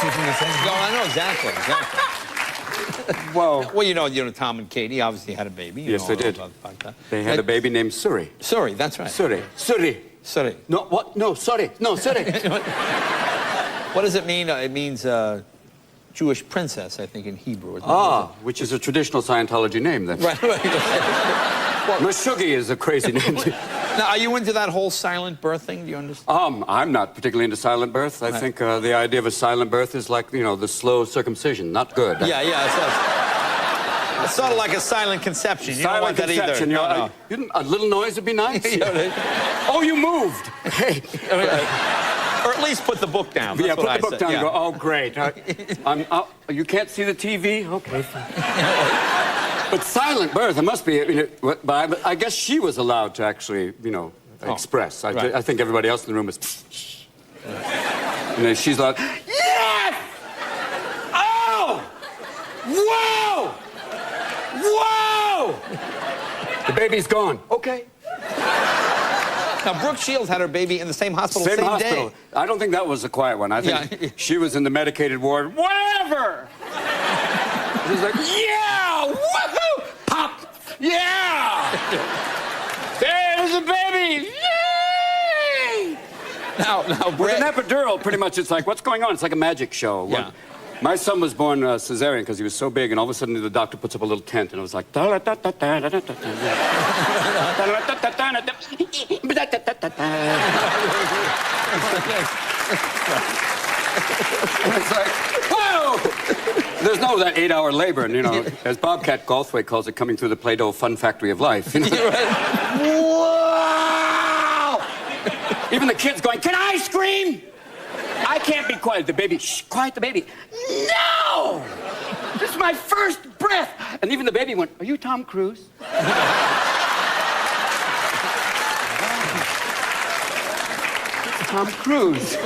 Dancing from the Same Home? No, I know exactly. Well, you know, Tom and Katie obviously had a baby. Yes, they did. About that. They had a baby named Suri. Suri, that's right. Suri. Suri. Suri. No, what? No, sorry. No, Suri. What does it mean? It means Jewish princess, I think, in Hebrew. Which is a traditional Scientology name, then. Right. Meshuggah is a crazy name. Now, are you into that whole silent birth thing? Do you understand? I'm not particularly into silent birth. I think the idea of a silent birth is like, you know, the slow circumcision. Not good. Yeah. It's sort of like a silent conception. You Silent don't want conception, that either. You know, a little noise would be nice. Oh, you moved. Hey. Or at least put the book down. That's Put the book down and go, oh, great. You can't see the TV? Okay, fine. But silent birth, it must be, but I guess she was allowed to actually, you know, express. I think everybody else in the room was... And then she's like, yes! Oh! Whoa! Whoa! The baby's gone. Okay. Now, Brooke Shields had her baby in the same hospital, same hospital. day. I don't think that was a quiet one. I think she was in the medicated ward. Whatever! She was like, yeah! Woohoo! Pop! Yeah! There's a baby! Yay! Now, with an epidural, pretty much, it's like, what's going on? It's like a magic show. Yeah. My son was born cesarean because he was so big, and all of a sudden the doctor puts up a little tent, and it was like... It's like, whoa! There's no that 8-hour labor, and, you know, as Bobcat Goldthwait calls it, coming through the Play-Doh fun factory of life. You know? Whoa! Even the kids going, can I scream? I can't be quiet. The baby, shh, quiet the baby. No! This is my first breath. And even the baby went, are you Tom Cruise? Tom Cruise.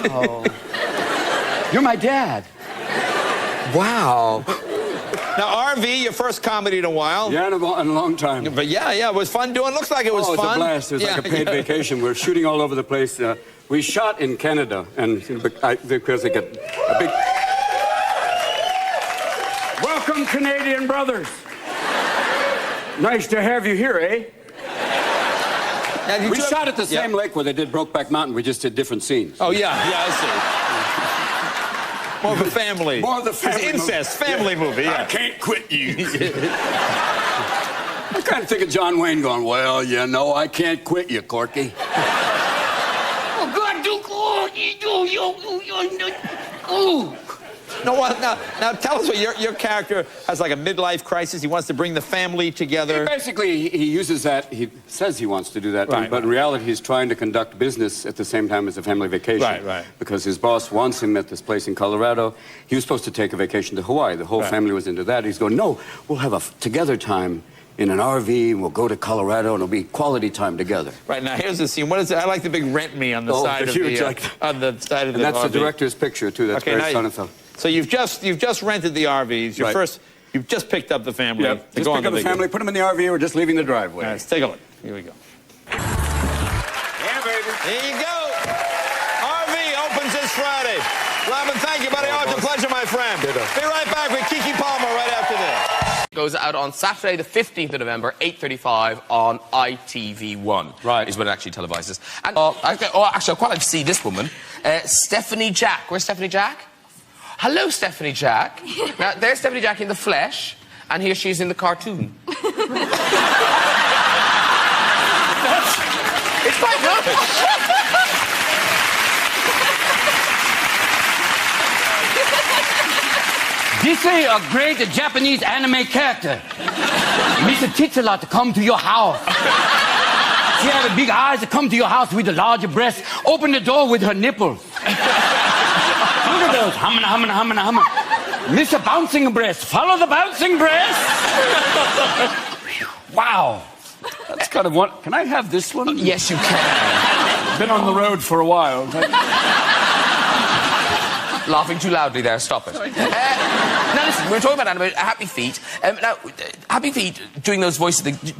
Oh. You're my dad. Wow. Now, RV, your first comedy in a while. Yeah, in a long time. But yeah, it was fun doing. Looks like it was fun. Oh, it was a blast. It was like a paid vacation. We're shooting all over the place. We shot in Canada, and because they get a big... Welcome, Canadian brothers. Nice to have you here, eh? We shot at the same lake where they did Brokeback Mountain. We just did different scenes. Oh, yeah, I see. More of a family. More of the family incest, family movie, yeah. I can't quit you. I kind of think of John Wayne going, well, you know, I can't quit you, Corky. Oh, God, do No, well, now tell us what your character has, like a midlife crisis. He wants to bring the family together. Basically, he uses that. He says he wants to do that, but in reality, he's trying to conduct business at the same time as a family vacation. Right. Because his boss wants him at this place in Colorado. He was supposed to take a vacation to Hawaii. The whole family was into that. He's going, no, we'll have a together time in an RV, and we'll go to Colorado, and it'll be quality time together. Right, now here's the scene. What is it? I like the big rent me on the side of the and that's the director's picture, too. That's very Sonnenfeld. So you've just rented the RVs. You've just picked up the family. Yep. Just pick up the family, put them in the RV. We're just leaving the driveway. Let's take a look. Here we go. Yeah, baby. There you go. RV opens this Friday. Robin, thank you, buddy. Always a pleasure, my friend. Be right back with Kiki Palmer right after this. Goes out on Saturday, the 15th of November, 8:35 on ITV1. Right. Is when it actually televises. And actually, I'd quite like to see this woman, Stephanie Jack. Where's Stephanie Jack? Hello, Stephanie Jack. Now, there's Stephanie Jack in the flesh, and here she is in the cartoon. It's quite nice. This is a great Japanese anime character. Mr. Titsula to come to your house. She has big eyes to come to your house with a larger breast. Open the door with her nipples. Look at those. Hummin', hummin', hummin', hummin'. Mr. Bouncing Breast. Follow the bouncing breast. Wow. That's kind of one. Can I have this one? Yes, you can. Been on the road for a while. Laughing too loudly there, stop it. Now listen, we were talking about Happy Feet. Now, Happy Feet, doing those voices,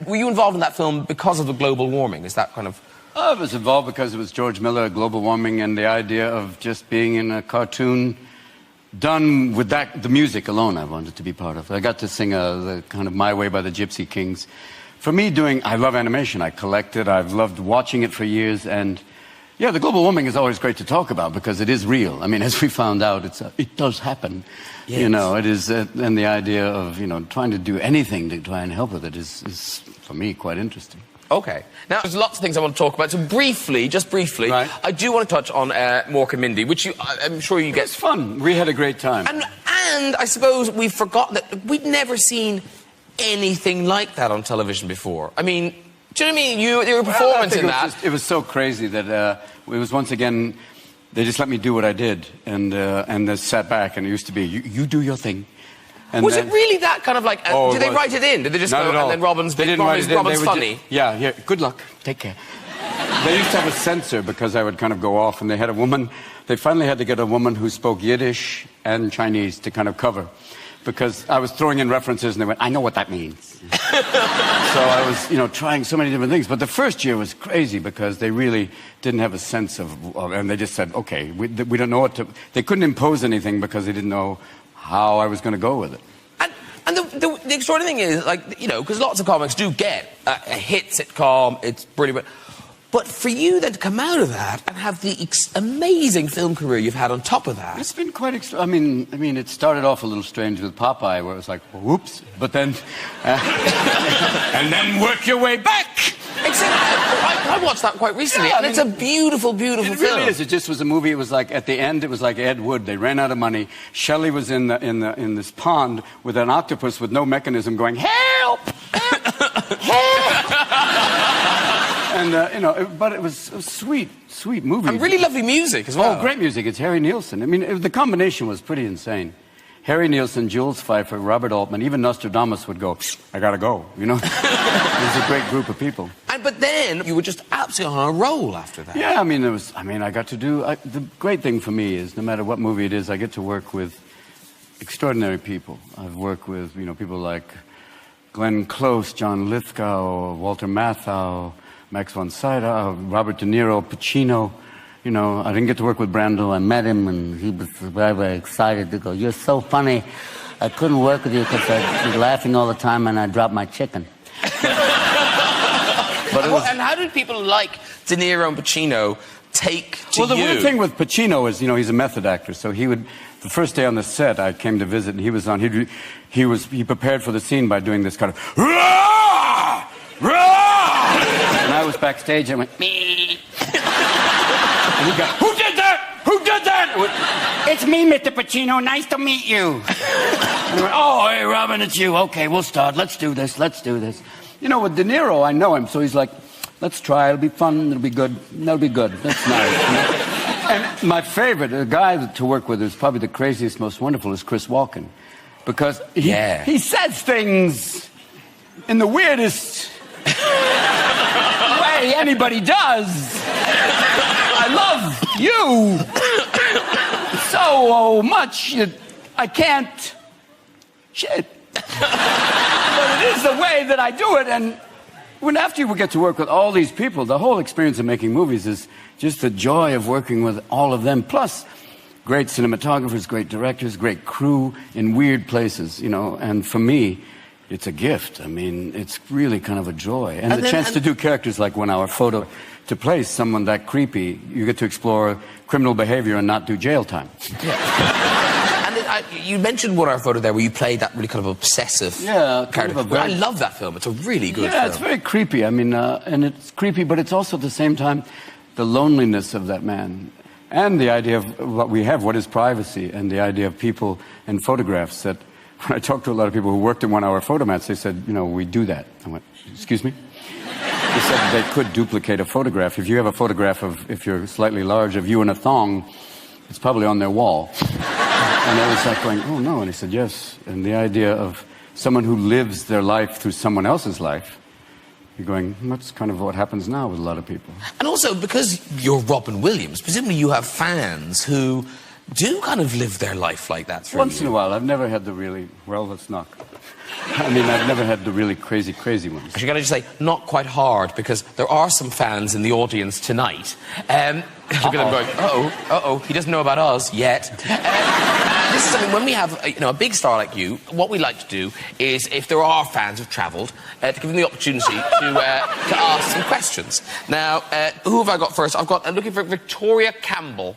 were you involved in that film because of the global warming? Is that kind of... I was involved because it was George Miller, global warming, and the idea of just being in a cartoon done with the music alone I wanted to be part of. I got to sing the kind of My Way by the Gypsy Kings. For me, I love animation. I collect it. I've loved watching it for years. And yeah, the global warming is always great to talk about because it is real. I mean, as we found out, it does happen. Yes. You know, it is, and the idea of, trying to do anything to try and help with it is for me, quite interesting. Okay. Now, there's lots of things I want to talk about. So briefly, just briefly, right. I do want to touch on Mork and Mindy, which I'm sure you get... It's fun. We had a great time. And I suppose we've forgotten that we'd never seen anything like that on television before. I mean, do you know what I mean? Your performance in that... It was so crazy that it was once again... They just let me do what I did, and they sat back, and it used to be, you do your thing. And was it really that kind of like... did they write it in? Did they just go, and then Robin's funny? Yeah, good luck. Take care. They used to have a censor because I would kind of go off, and they had a woman... They finally had to get a woman who spoke Yiddish and Chinese to kind of cover. Because I was throwing in references, and they went, I know what that means. So I was, trying so many different things. But the first year was crazy because they really didn't have a sense of and they just said, okay, we don't know what to... They couldn't impose anything because they didn't know how I was going to go with it. And the extraordinary thing is, like, because lots of comics do get a hit sitcom, it's brilliant. But for you then to come out of that and have the amazing film career you've had on top of that... It's been quite... I mean, it started off a little strange with Popeye, where it was like, whoops, but then... and then work your way back! Exactly. I watched that quite recently, and it's a beautiful, beautiful film. It really is. It just was a movie. It was like, at the end, it was like Ed Wood. They ran out of money. Shelley was in this pond with an octopus with no mechanism going, help! Help! Help! And, but it was sweet movie. And really lovely music as well. Oh, great music. It's Harry Nilsson. I mean, the combination was pretty insane. Harry Nilsson, Jules Pfeiffer, Robert Altman, even Nostradamus would go, I gotta go, It was a great group of people. But then you were just absolutely on a roll after that. Yeah, I got to do... the great thing for me is, no matter what movie it is, I get to work with extraordinary people. I've worked with, people like Glenn Close, John Lithgow, Walter Matthau, Max von Sydow, Robert De Niro, Pacino. I didn't get to work with Brando. I met him, and he was very, very excited to go, you're so funny. I couldn't work with you because I was laughing all the time, and I dropped my chicken. And how did people like De Niro and Pacino take to you? Well, the weird thing with Pacino is, he's a method actor, so he would... The first day on the set, I came to visit, and he was on... He prepared for the scene by doing this kind of... Rah! Rah! And I was backstage, and I went... Me. And he got, who did that? Who did that? It's me, Mr. Pacino. Nice to meet you. And I went, oh, hey, Robin, it's you. Okay, we'll start. Let's do this. With De Niro, I know him, so he's like, let's try. It'll be fun. It'll be good. That'll be good. That's nice. And my favorite, the guy to work with who's probably the craziest, most wonderful, is Chris Walken. Because he says things in the weirdest way anybody does. I love you so much that I can't... Shit. But it is the way that I do it, and after you get to work with all these people, the whole experience of making movies is just the joy of working with all of them, plus great cinematographers, great directors, great crew in weird places, and for me, it's a gift. I mean, it's really kind of a joy. And the chance to do characters like 1 Hour Photo, to play someone that creepy, you get to explore criminal behavior and not do jail time. Yeah. And you mentioned 1 Hour Photo there, where you played that really kind of obsessive character. I love that film. It's a really good film. Yeah, it's very creepy. I mean, and it's creepy, but it's also at the same time the loneliness of that man. And the idea of what is privacy, and the idea of people and photographs that... When I talked to a lot of people who worked in 1 Hour Photomats, they said, we do that. I went, excuse me? They said they could duplicate a photograph. If you have a photograph if you're slightly large, of you in a thong, it's probably on their wall. And I was like going, oh no, and he said, yes. And the idea of someone who lives their life through someone else's life, you're going, that's kind of what happens now with a lot of people. And also, because you're Robin Williams, presumably you have fans who do kind of live their life like that through Once you. in a while. I've never had the really... Well, let's not. I mean, I've never had the really crazy ones. Actually, gotta just say, not quite hard, because there are some fans in the audience tonight. Look at them going, uh-oh, he doesn't know about us yet. This is something, when we have a big star like you, what we like to do is, if there are fans who've travelled, to give them the opportunity to ask some questions. Now, who have I got first? I'm looking for Victoria Campbell.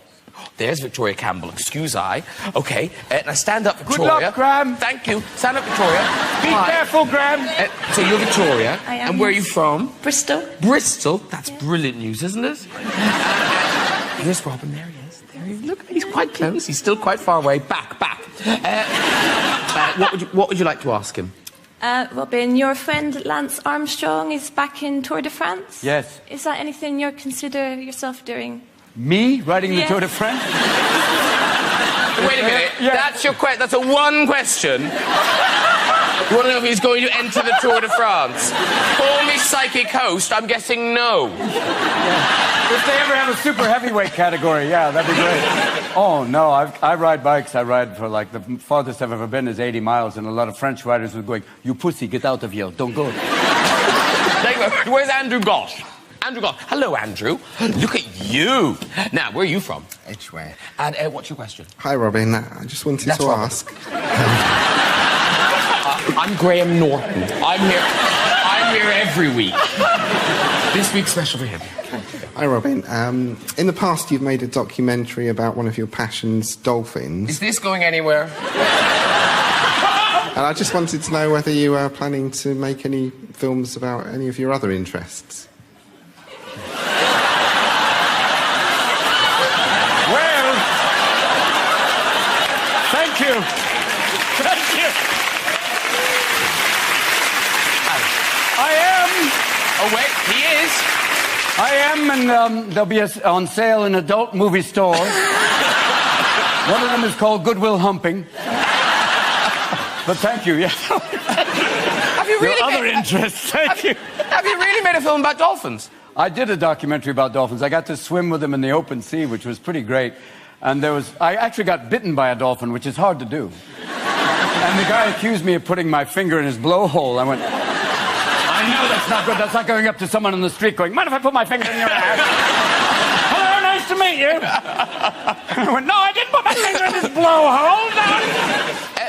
There's Victoria Campbell, excuse I. Okay, now stand up, Victoria. Good luck, Graham. Thank you. Stand up, Victoria. Be careful, Graham. So you're Victoria. I am. And where are you from? Bristol. Bristol? That's brilliant news, isn't it? Here's Robin. There he is. There he is. Look, he's quite close. He's still quite far away. Back. What would you like to ask him? Robin, your friend Lance Armstrong is back in Tour de France? Yes. Is that anything you consider yourself doing? Me riding the Yes. Tour de France? Wait a minute. Yeah. That's your question. That's a one question. You want to know if he's going to enter the Tour de France? Call me psychic host. I'm guessing no. If they ever have a super heavyweight category, yeah, that'd be great. Oh, no, I ride bikes. I ride for, like, the farthest I've ever been is 80 miles, and a lot of French riders were going, you pussy, get out of here, don't go. Where's Andrew Gosh? Andrew Gosh. Hello, Andrew. Look at you. Now, where are you from? Edgware. And what's your question? Hi, Robin. I just wanted That's to Robin. ask. I'm Graham Norton. I'm here every week. This week's special for him. Hi, Robin. In the past, you've made a documentary about one of your passions, dolphins. Is this going anywhere? And I just wanted to know whether you are planning to make any films about any of your other interests. Well, thank you. Thank you. I am. Oh, wait, he is. I am, and they'll be on sale in adult movie stores. One of them is called Goodwill Humping. But thank you, yes. Have you really Your other interests, thank you. Have you really made a film about dolphins? I did a documentary about dolphins. I got to swim with them in the open sea, which was pretty great. And I actually got bitten by a dolphin, which is hard to do. And the guy accused me of putting my finger in his blowhole. I went, I know that's not good. That's not going up to someone on the street going, mind if I put my finger in your ass? Hello, nice to meet you. I went, no, I didn't put my finger in his blowhole.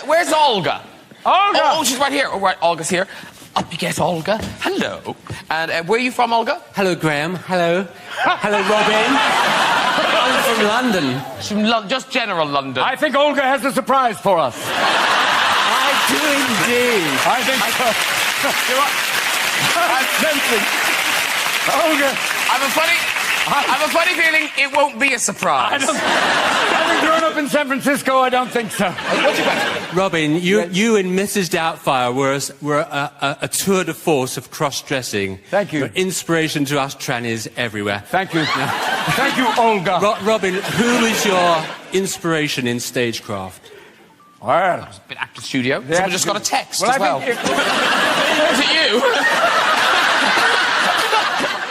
Where's Olga? Olga! Oh, she's right here. All right, Olga's here. Up you get, Olga. Hello. And where are you from, Olga? Hello, Graham. Hello. Hello, Robin. I'm from London. She's from just general London. I think Olga has a surprise for us. I do indeed. I think so. I'm sensing. Olga. I have a funny feeling it won't be a surprise. Having grown up in San Francisco, I don't think so. What's your question? Robin, you and Mrs. Doubtfire were a tour de force of cross-dressing. Thank you. You're inspiration to us trannies everywhere. Thank you. Thank you, Olga. Robin, who is your inspiration in stagecraft? Well, Been actor studio. Someone just got a text well, as well. I think Was it you?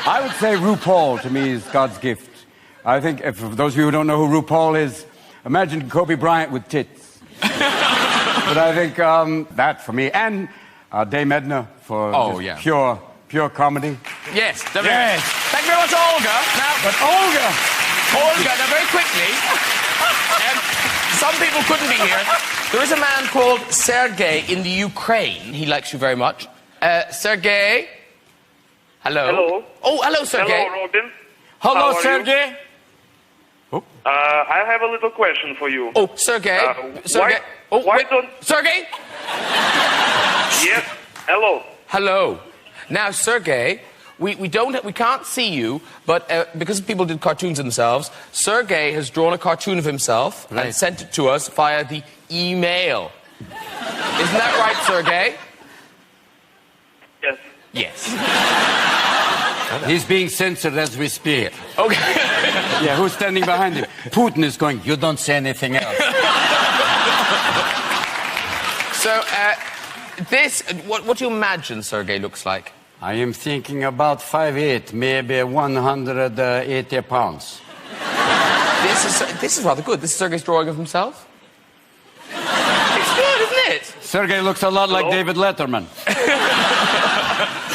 I would say RuPaul, to me, is God's gift. I think, if for those of you who don't know who RuPaul is, imagine Kobe Bryant with tits. But I think that, for me, and Dame Edna for just pure comedy. Yes. Yes. Thank you very much, Olga. Now, But Olga, now very quickly, some people couldn't be here. There is a man called Sergei in the Ukraine. He likes you very much. Sergei? Hello? Hello. Oh, hello, Sergei. Hello, Robin. Hello, How are Sergey. I have a little question for you. Oh, Sergei. Sergei. why don't... Sergei? Yes. Hello. Hello. Now, Sergei, we can't see you, but because people did cartoons themselves, Sergei has drawn a cartoon of himself and sent it to us via the email. Isn't that right, Sergei? Yes. Yes. He's being censored as we speak. Okay. Yeah, who's standing behind him? Putin is going, you don't say anything else. So, what do you imagine Sergei looks like? I am thinking about 5'8", maybe 180 pounds. This is rather good. This is Sergei's drawing of himself. It's good, isn't it? Sergei looks a lot like David Letterman.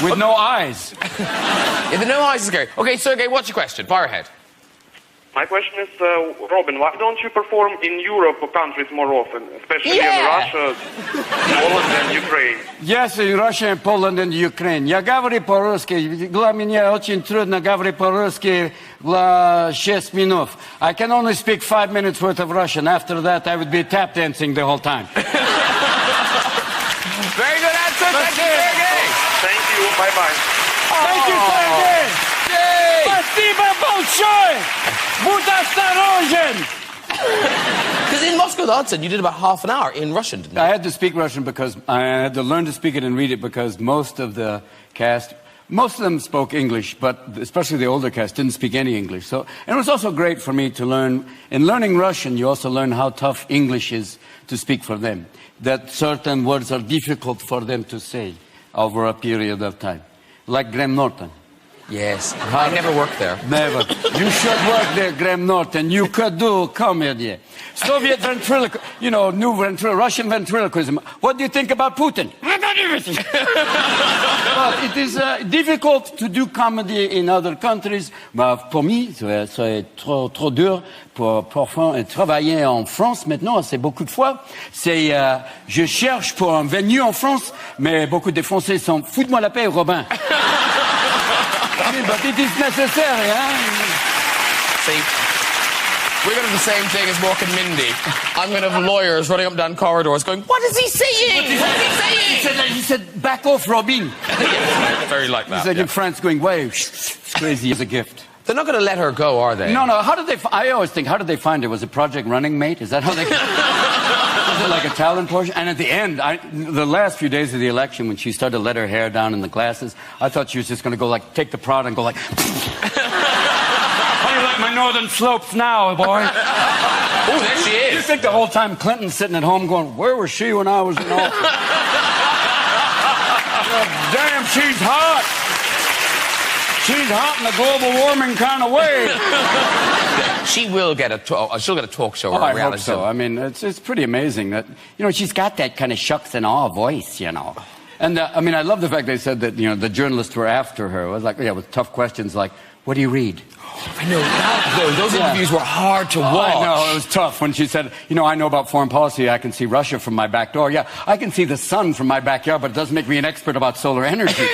With no eyes. Yeah, the no eyes is scary. Okay, Sergei, what's your question? Fire ahead. My question is, Robin, why don't you perform in Europe countries more often, especially in Russia, Poland and Ukraine? Yes, in Russia and Poland and Ukraine. Я говорю по-русски. Для меня очень трудно говорить по-русски 6 минут. I can only speak 5 minutes worth of Russian. After that, I would be tap dancing the whole time. Very good answer. Thank you, Sergei. Thank you. Bye-bye. Thank you, Sergei. Спасибо большое. Будь осторожен. Because in Moscow, the Hudson, you did about half an hour in Russian, didn't you? I had to speak Russian because I had to learn to speak it and read it because most of the cast, most of them spoke English, but especially the older cast didn't speak any English. So, and it was also great for me to learn. In learning Russian, you also learn how tough English is to speak for them. That certain words are difficult for them to say over a period of time. Like Graham Norton. Yes. I never worked there. Never. You should work there, Graham Norton. You could do comedy. Soviet ventriloquism, you know, new Russian ventriloquism. What do you think about Putin? Well, it is difficult to do comedy in other countries. But pour me, c'est trop dur pour travailler en France maintenant. C'est beaucoup de fois. C'est, je cherche pour un venue en France, mais beaucoup de Français sont foute-moi la paix, Robin. I mean, but it is necessary, huh? See, we're going to have the same thing as Mork and Mindy. I'm going to have lawyers running up and down corridors going, what is he saying? What is he saying? He said, back off, Robin. Yes, very like that. He's like in France going, wow, it's crazy as a gift. They're not going to let her go, are they? No, how did they, I always think, how did they find it? Was it Project Running Mate? Is that how they... Was it like a talent portion? And at the end, the last few days of the election, when she started to let her hair down in the glasses, I thought she was just going to go like, take the prod and go like... How do you like my northern slopes now, boy? Oh, there she is. You think the whole time Clinton's sitting at home going, where was she when I was in office? Damn, she's hot. She's hot in a global warming kind of way. She will get she'll get a talk show or a I reality hope so. show. I mean, it's pretty amazing that, you know, she's got that kind of shucks and awe voice, you know. And, I mean, I love the fact they said that, you know, the journalists were after her. It was like, yeah, with tough questions like, what do you read? I know, those interviews were hard to watch. I know, it was tough when she said, you know, I know about foreign policy, I can see Russia from my back door. Yeah, I can see the sun from my backyard, but it doesn't make me an expert about solar energy.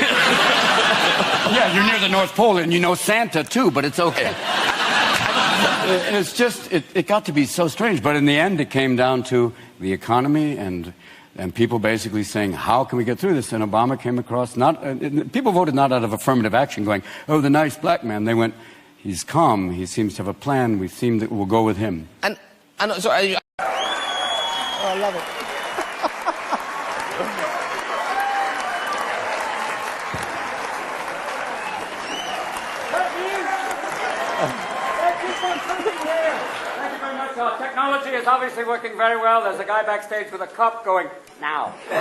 Yeah, you're near the North Pole and you know Santa too, but it's okay. It's just, it got to be so strange. But in the end, it came down to the economy and people basically saying, how can we get through this? And Obama came across, people voted not out of affirmative action going, oh, the nice black man. They went, he's calm, he seems to have a plan, we seem that we'll go with him. And so I love it. Technology is obviously working very well. There's a guy backstage with a cup going, now. We'll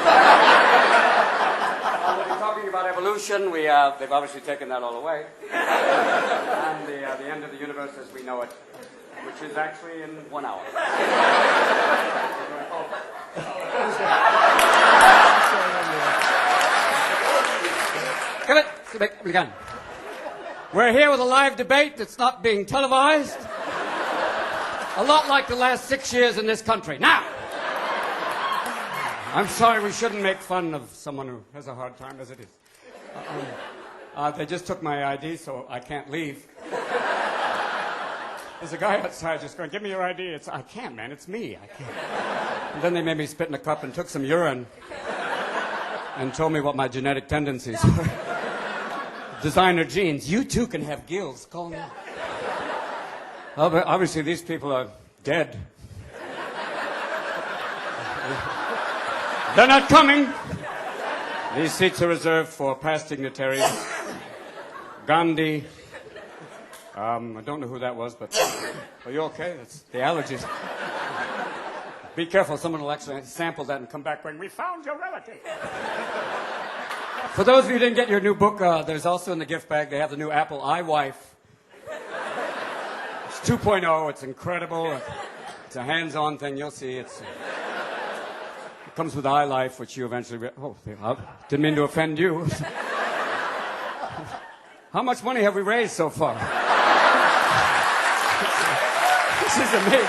be talking about evolution. They've obviously taken that all away. And the end of the universe as we know it, which is actually in 1 hour. Come it. We're here with a live debate that's not being televised. A lot like the last 6 years in this country. Now! I'm sorry, we shouldn't make fun of someone who has a hard time as it is. They just took my ID, so I can't leave. There's a guy outside just going, give me your ID. I can't, man, it's me. I can't. And then they made me spit in a cup and took some urine and told me what my genetic tendencies were. Designer genes. You too can have gills. Call me. Obviously, these people are dead. They're not coming. These seats are reserved for past dignitaries. Gandhi. I don't know who that was, but are you okay? That's the allergies. Be careful. Someone will actually sample that and come back going, we found your relative. For those of you who didn't get your new book, there's also in the gift bag, they have the new Apple iWife. It's 2.0. It's incredible. It's a hands-on thing. You'll see. It comes with iLife, which you eventually... I didn't mean to offend you. How much money have we raised so far? This is amazing.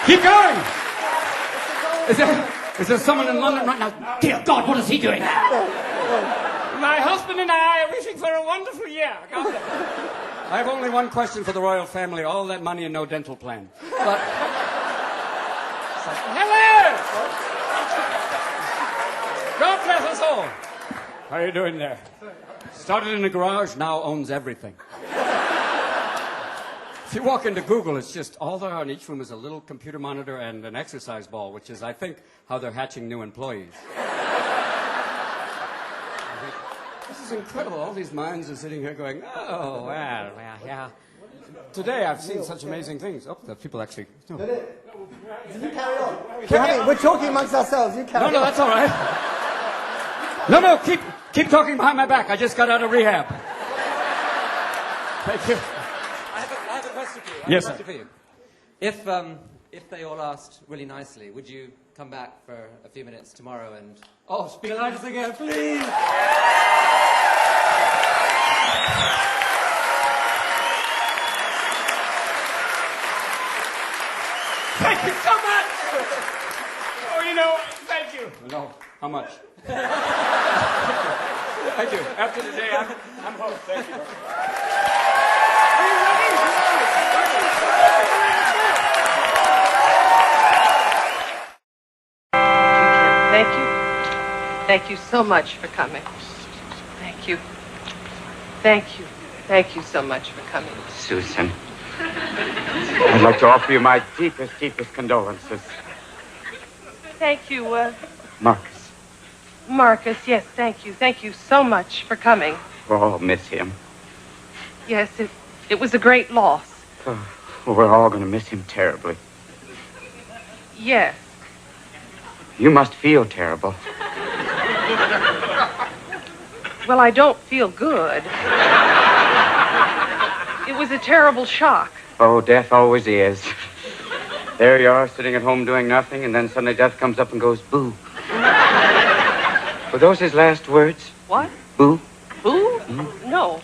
Keep going! Is there someone in London right now? Dear God, what is he doing? My husband and I are wishing for a wonderful year. I have only one question for the royal family. All that money and no dental plan. But... Hello! God bless us all. How are you doing there? Started in the garage, now owns everything. If you walk into Google, it's just all there are in each room is a little computer monitor and an exercise ball, which is, I think, how they're hatching new employees. This is incredible. All these minds are sitting here going, oh, well, yeah. Today I've seen such amazing things. Oh, the people actually... No. You carry on. We're talking amongst ourselves. You carry on. No, that's all right. No, keep talking behind my back. I just got out of rehab. Thank you. I have a question for you. Yes, sir. If they all asked really nicely, would you come back for a few minutes tomorrow and... Oh, speak nice again, please. Thank you so much. Oh, thank you. No, how much? Thank you. After today, I'm host. Thank you. Thank you. Thank you so much for coming. Thank you. Thank you. Thank you so much for coming. Susan, I'd like to offer you my deepest condolences. Thank you, Marcus. Marcus, yes, thank you. Thank you so much for coming. We'll all miss him. Yes, it was a great loss. Oh, we're all going to miss him terribly. Yes. You must feel terrible. Well, I don't feel good. It was a terrible shock. Oh, death always is. There you are, sitting at home doing nothing, and then suddenly death comes up and goes, boo. Were those his last words? What? Boo? Boo? Mm-hmm. No,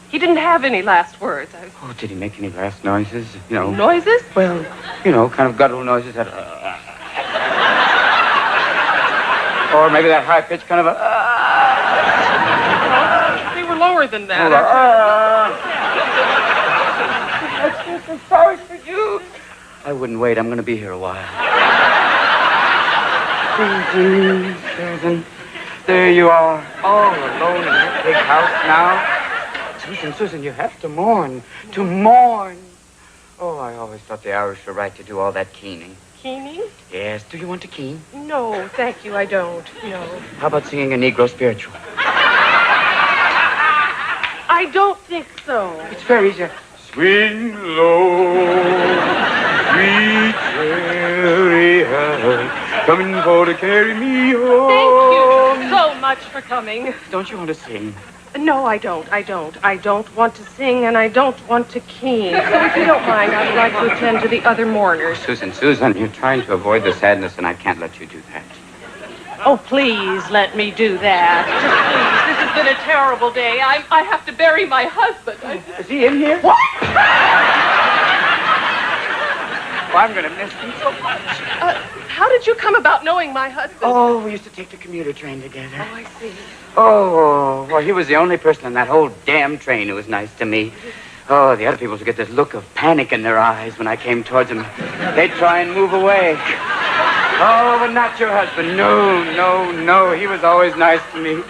he didn't have any last words. Oh, did he make any last noises? Noises? Well, kind of guttural noises that... Or maybe that high-pitched kind of a... They were lower than that. I'm so sorry for you. I wouldn't wait. I'm going to be here a while. Susan, there you are, all alone in that big house now. Susan, you have to mourn. To mourn. Oh, I always thought the Irish were right to do all that keening. Keening? Yes. Do you want to keen? No, thank you, I don't. No. How about singing a Negro spiritual? I don't think so. It's very easy. Swing low, sweet chariot, coming for to carry me home. Thank you so much for coming. Don't you want to sing? No, I don't. I don't want to sing, and I don't want to keen. So if you don't mind, I would like to attend to the other mourners. Susan, you're trying to avoid the sadness, and I can't let you do that. Oh, please let me do that. Just please. This has been a terrible day. I have to bury my husband. Is he in here? What? Oh, I'm going to miss him so much. How did you come about knowing my husband? Oh, we used to take the commuter train together. Oh, I see. Oh, well, he was the only person on that whole damn train who was nice to me. Oh, the other people would get this look of panic in their eyes when I came towards them. They'd try and move away. Oh, but not your husband. No. He was always nice to me.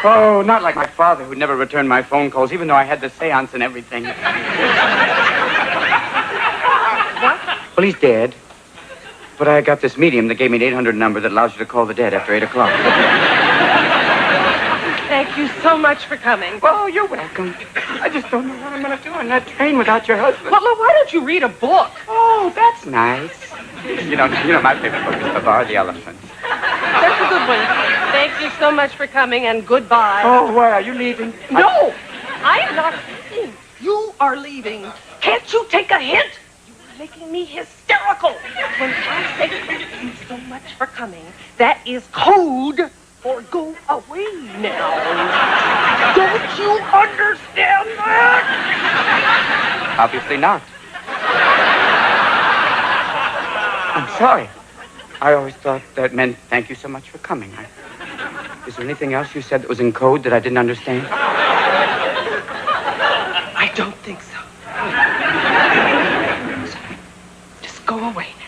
Oh, not like my father, who never returned my phone calls, even though I had the seance and everything. What? Well, he's dead. But I got this medium that gave me an 800 number that allows you to call the dead after 8 o'clock. Thank you so much for coming. Well, you're welcome. I just don't know what I'm going to do on that train without your husband. Well, why don't you read a book? Oh, that's nice. You know, my favorite book is Babar the Elephant. That's a good one. Thank you so much for coming, and goodbye. Oh, why are you leaving? No, I am not leaving. You are leaving. Can't you take a hint? You are making me hysterical. When I say thank you so much for coming, that is code for go away now. Don't you understand that? Obviously not. I'm sorry. I always thought that meant thank you so much for coming. Is there anything else you said that was in code that I didn't understand? I don't think so. Just go away now.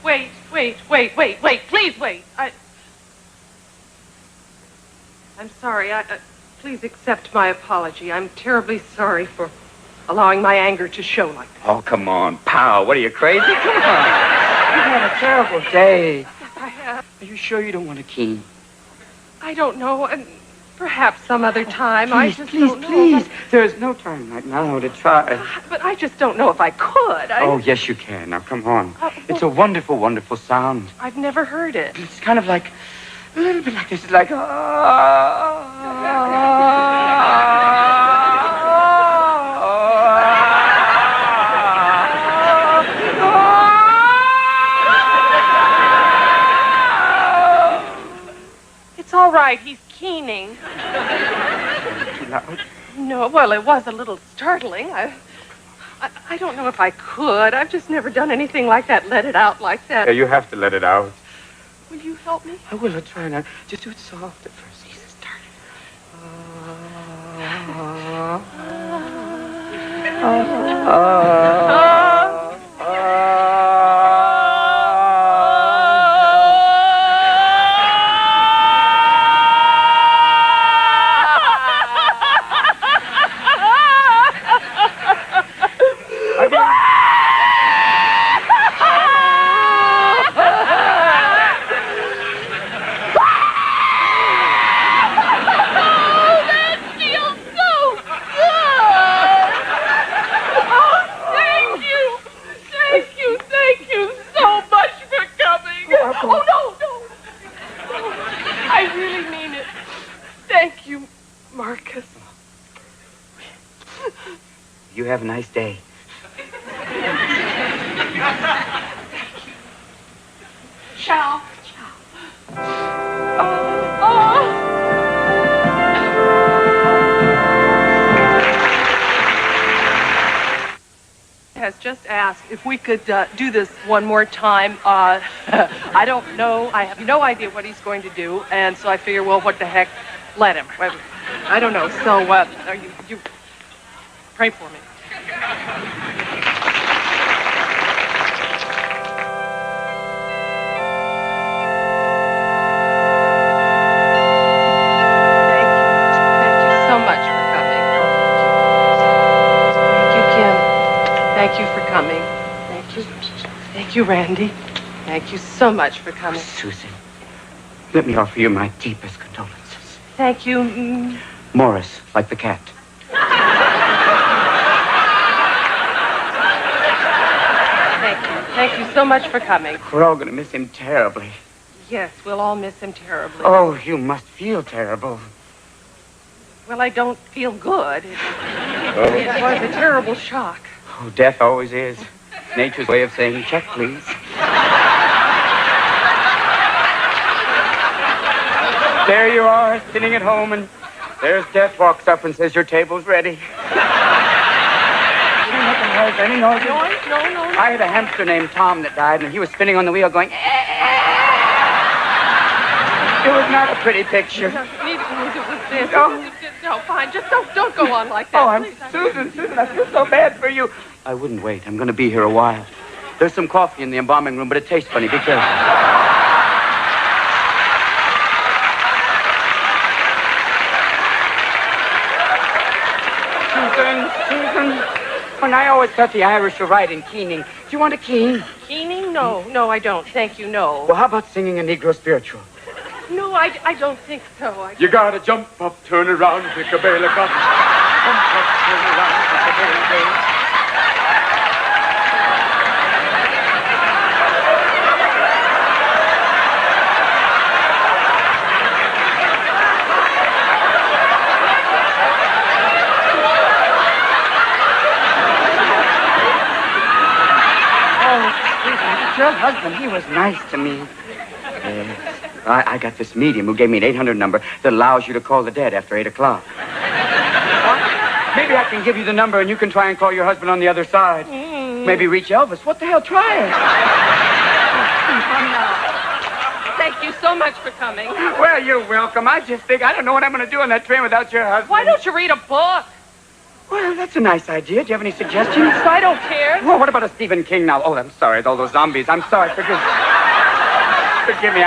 Wait. Please wait. I'm sorry. Please accept my apology. I'm terribly sorry for allowing my anger to show like that. Oh, come on, pal. What are you, crazy? Come on. You've had a terrible day. Yes, I have. Are you sure you don't want a keen? I don't know. And perhaps some other time. Please, please. There's no time right now to try. But I just don't know if I could. Oh, yes, you can. Now, come on. It's a wonderful, wonderful sound. I've never heard it. It's kind of like, a little bit like this. It's like, It's all right. He's keening. Too loud? No, well, it was a little startling. I don't know if I could. I've just never done anything like that, let it out like that. Yeah, you have to let it out. Will you help me? I will. I'll try now. Just do it soft at first. Jesus, start You have a nice day. Ciao. Has just asked if we could do this one more time. I don't know. I have no idea what he's going to do, and so I figure, well, what the heck? Let him. I don't know. So, you pray for me. Thank you for coming. Thank you. Thank you, Randy. Thank you so much for coming. Susan, let me offer you my deepest condolences. Thank you. Morris, like the cat. Thank you. Thank you so much for coming. We're all going to miss him terribly. Yes, we'll all miss him terribly. Oh, you must feel terrible. Well, I don't feel good. It was a terrible shock. Oh, death always is. Nature's way of saying, check, please. There you are, sitting at home, and there's death walks up and says, your table's ready. You didn't make any noise. No. I had a hamster named Tom that died, and he was spinning on the wheel going, It was not a pretty picture. Neither was this. No, fine. Just don't go on like that. Oh, Susan, I feel so bad for you. I wouldn't wait. I'm going to be here a while. There's some coffee in the embalming room, but it tastes funny. Be careful. Susan, when I always thought the Irish were right in keening. Do you want a keen? Keening? No, I don't. Thank you, no. Well, how about singing a Negro spiritual? No, I don't think so. You gotta jump up, turn around, pick a bale of cotton. Jump up, turn around, pick a bale of cotton. Your husband, he was nice to me. I got this medium who gave me an 800 number that allows you to call the dead after 8 o'clock. Maybe I can give you the number and you can try and call your husband on the other side. Maybe reach Elvis. What the hell? Try it. Thank you so much for coming. Well, you're welcome. I just think I don't know what I'm going to do on that train without your husband. Why don't you read a book? Well, that's a nice idea. Do you have any suggestions? I don't care. Well, what about a Stephen King novel? Oh, I'm sorry, all those zombies. I'm sorry. Forgive me.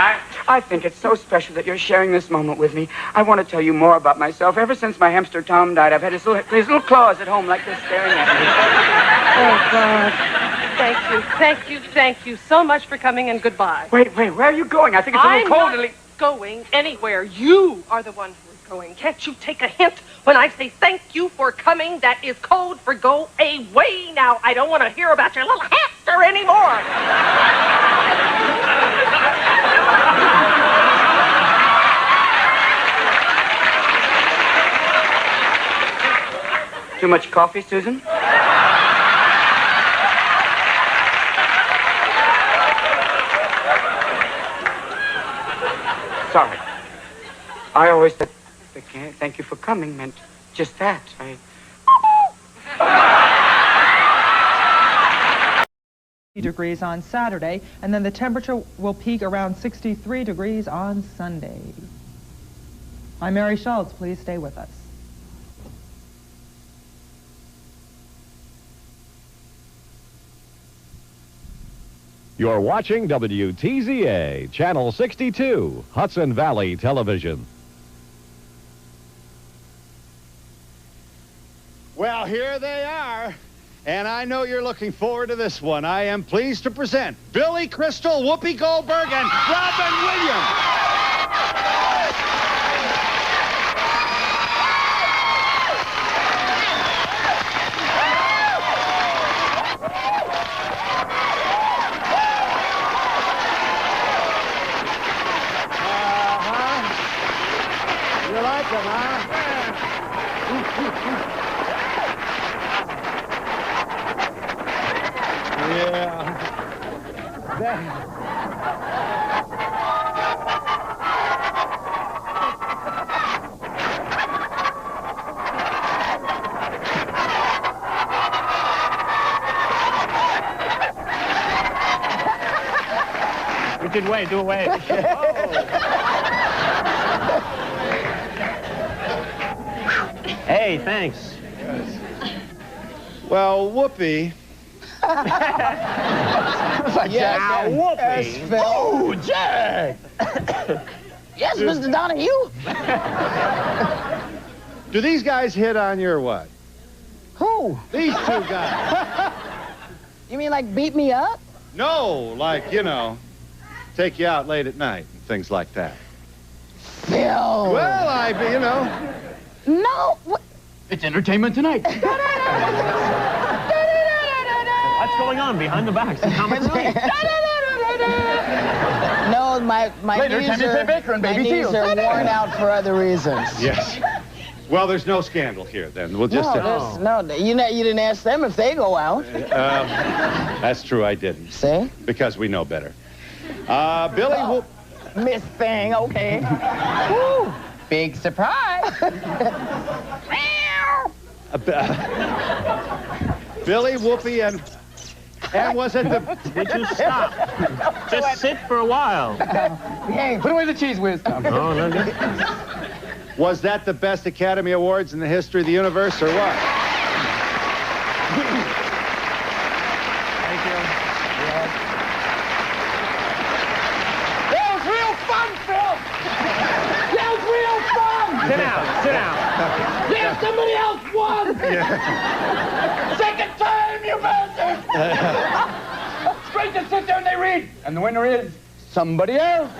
I think it's so special that you're sharing this moment with me. I want to tell you more about myself. Ever since my hamster Tom died, I've had his little claws at home like this staring at me. Oh, God. Thank you so much for coming, and goodbye. Wait, where are you going? I think it's a little cold to leave. Going anywhere. You are the one who is going. Can't you take a hint when I say thank you for coming? That is code for go away now. I don't want to hear about your little hamster anymore. Too much coffee, Susan? Sorry. I always said, thank you for coming meant just that. degrees on Saturday, and then the temperature will peak around 63 degrees on Sunday. I'm Mary Schultz. Please stay with us. You're watching WTZA, Channel 62, Hudson Valley Television. Well, here they are, and I know you're looking forward to this one. I am pleased to present Billy Crystal, Whoopi Goldberg, and Robin Williams. You like them, huh? We did wait, do away. Hey, thanks. Well, Whoopi. Yeah, Whoopi. Oh, Jack. Yes, Mr. Donahue. Do these guys hit on you or what? Who? These two guys. You mean like beat me up? No, like, you know, take you out late at night and things like that. Phil. Well, you know. No. It's entertainment tonight. What's going on behind the back? Some comic relief? No, my Later, knees Tammy Faye Baker and my Baby knees Teal. are worn out for other reasons. Yes. Well, there's no scandal here, then. We'll just... No, you didn't ask them if they go out. That's true, I didn't. See? Because we know better. Billy... Oh, Miss Thing, okay. Woo. Big surprise. Billy, Whoopi, and was it the... Would you stop? Just sit for a while. Hey, put away the cheese whiz. Was that the best Academy Awards in the history of the universe, or what? Thank you. Yes. That was real fun, Phil. That was real fun. Sit down, sit down. Yeah, somebody else won. Yeah. Second time, you bastard. Straight to sit there and they read. And the winner is somebody else.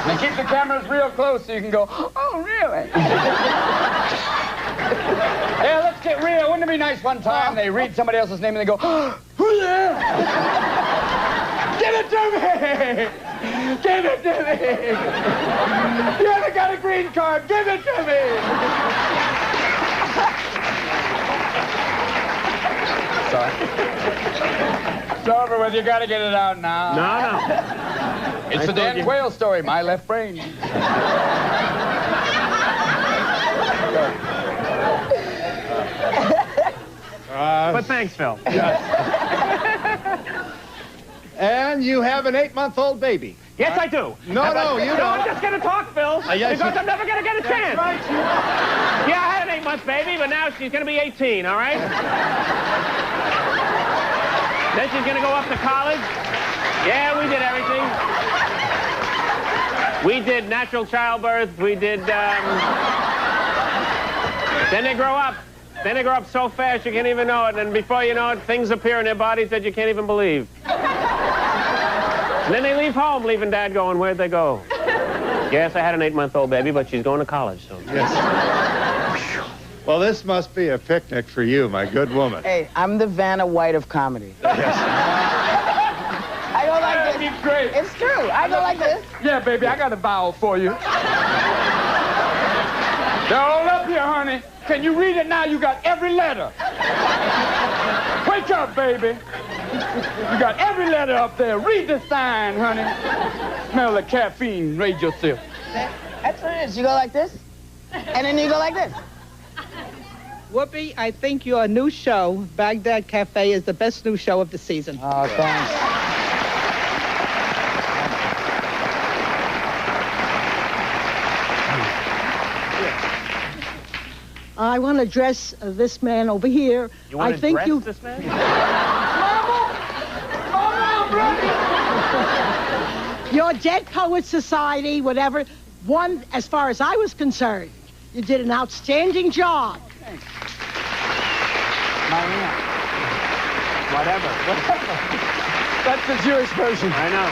And keep the cameras real close so you can go, oh, really? Yeah, let's get real. Wouldn't it be nice one time they read somebody else's name and they go, who's there? Give it to me! Give it to me! You haven't got a green card. Give it to me! Sorry. It's over with. You got to get it out now. No. It's the Dan Quayle story, My Left Brain. But thanks, Phil. And you have an 8-month-old baby. Yes, I do. No, you don't. No, I'm just going to talk, Phil. Yes, because I'm never going to get a chance. Right. Yeah, I had an 8-month baby, but now she's going to be 18, all right? Then she's going to go off to college. Yeah, we did everything. We did natural childbirth. We did, Then they grow up. Then they grow up so fast you can't even know it. And before you know it, things appear in their bodies that you can't even believe. And then they leave home, leaving Dad going, where'd they go? Yes, I had an 8-month-old baby, but she's going to college soon. Yes. Well, this must be a picnic for you, my good woman. Hey, I'm the Vanna White of comedy. Yes. I go like this. It's great. It's true. I go like this. Yeah, baby, I got a vowel for you. Now, hold up here, honey. Can you read it now? You got every letter. Wake up, baby. You got every letter up there. Read the sign, honey. Smell the caffeine. Raise yourself. That's what it is. You go like this, and then you go like this. Whoopi, I think your new show, Baghdad Cafe, is the best new show of the season. Oh, thanks. I want to address this man over here. You want to address this man? Your Dead Poets Society, whatever, won, as far as I was concerned. You did an outstanding job. Thanks. Whatever. That's the Jewish version. I know.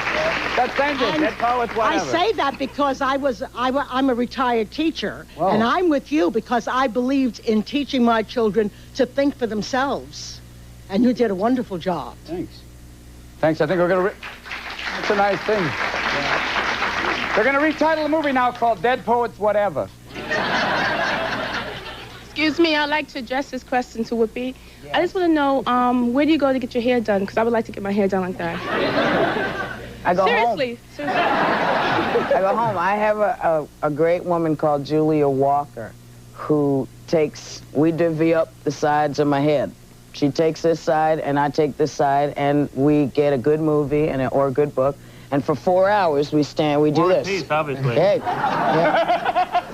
That's thank you. Dead Poets, whatever. I say that because I'm a retired teacher, Whoa. and I'm with you because I believed in teaching my children to think for themselves. And you did a wonderful job. Thanks. Thanks. I think we're going to... That's a nice thing. They're going to retitle the movie now called Dead Poets Whatever. Excuse me, I'd like to address this question to Whoopi. Yes. I just want to know, where do you go to get your hair done? Because I would like to get my hair done like that. I go Seriously. home. I go home. I have a great woman called Julia Walker who we divvy up the sides of my head. She takes this side and I take this side and we get a good movie or a good book. And for 4 hours we do this. Peace, obviously. Okay. Yeah.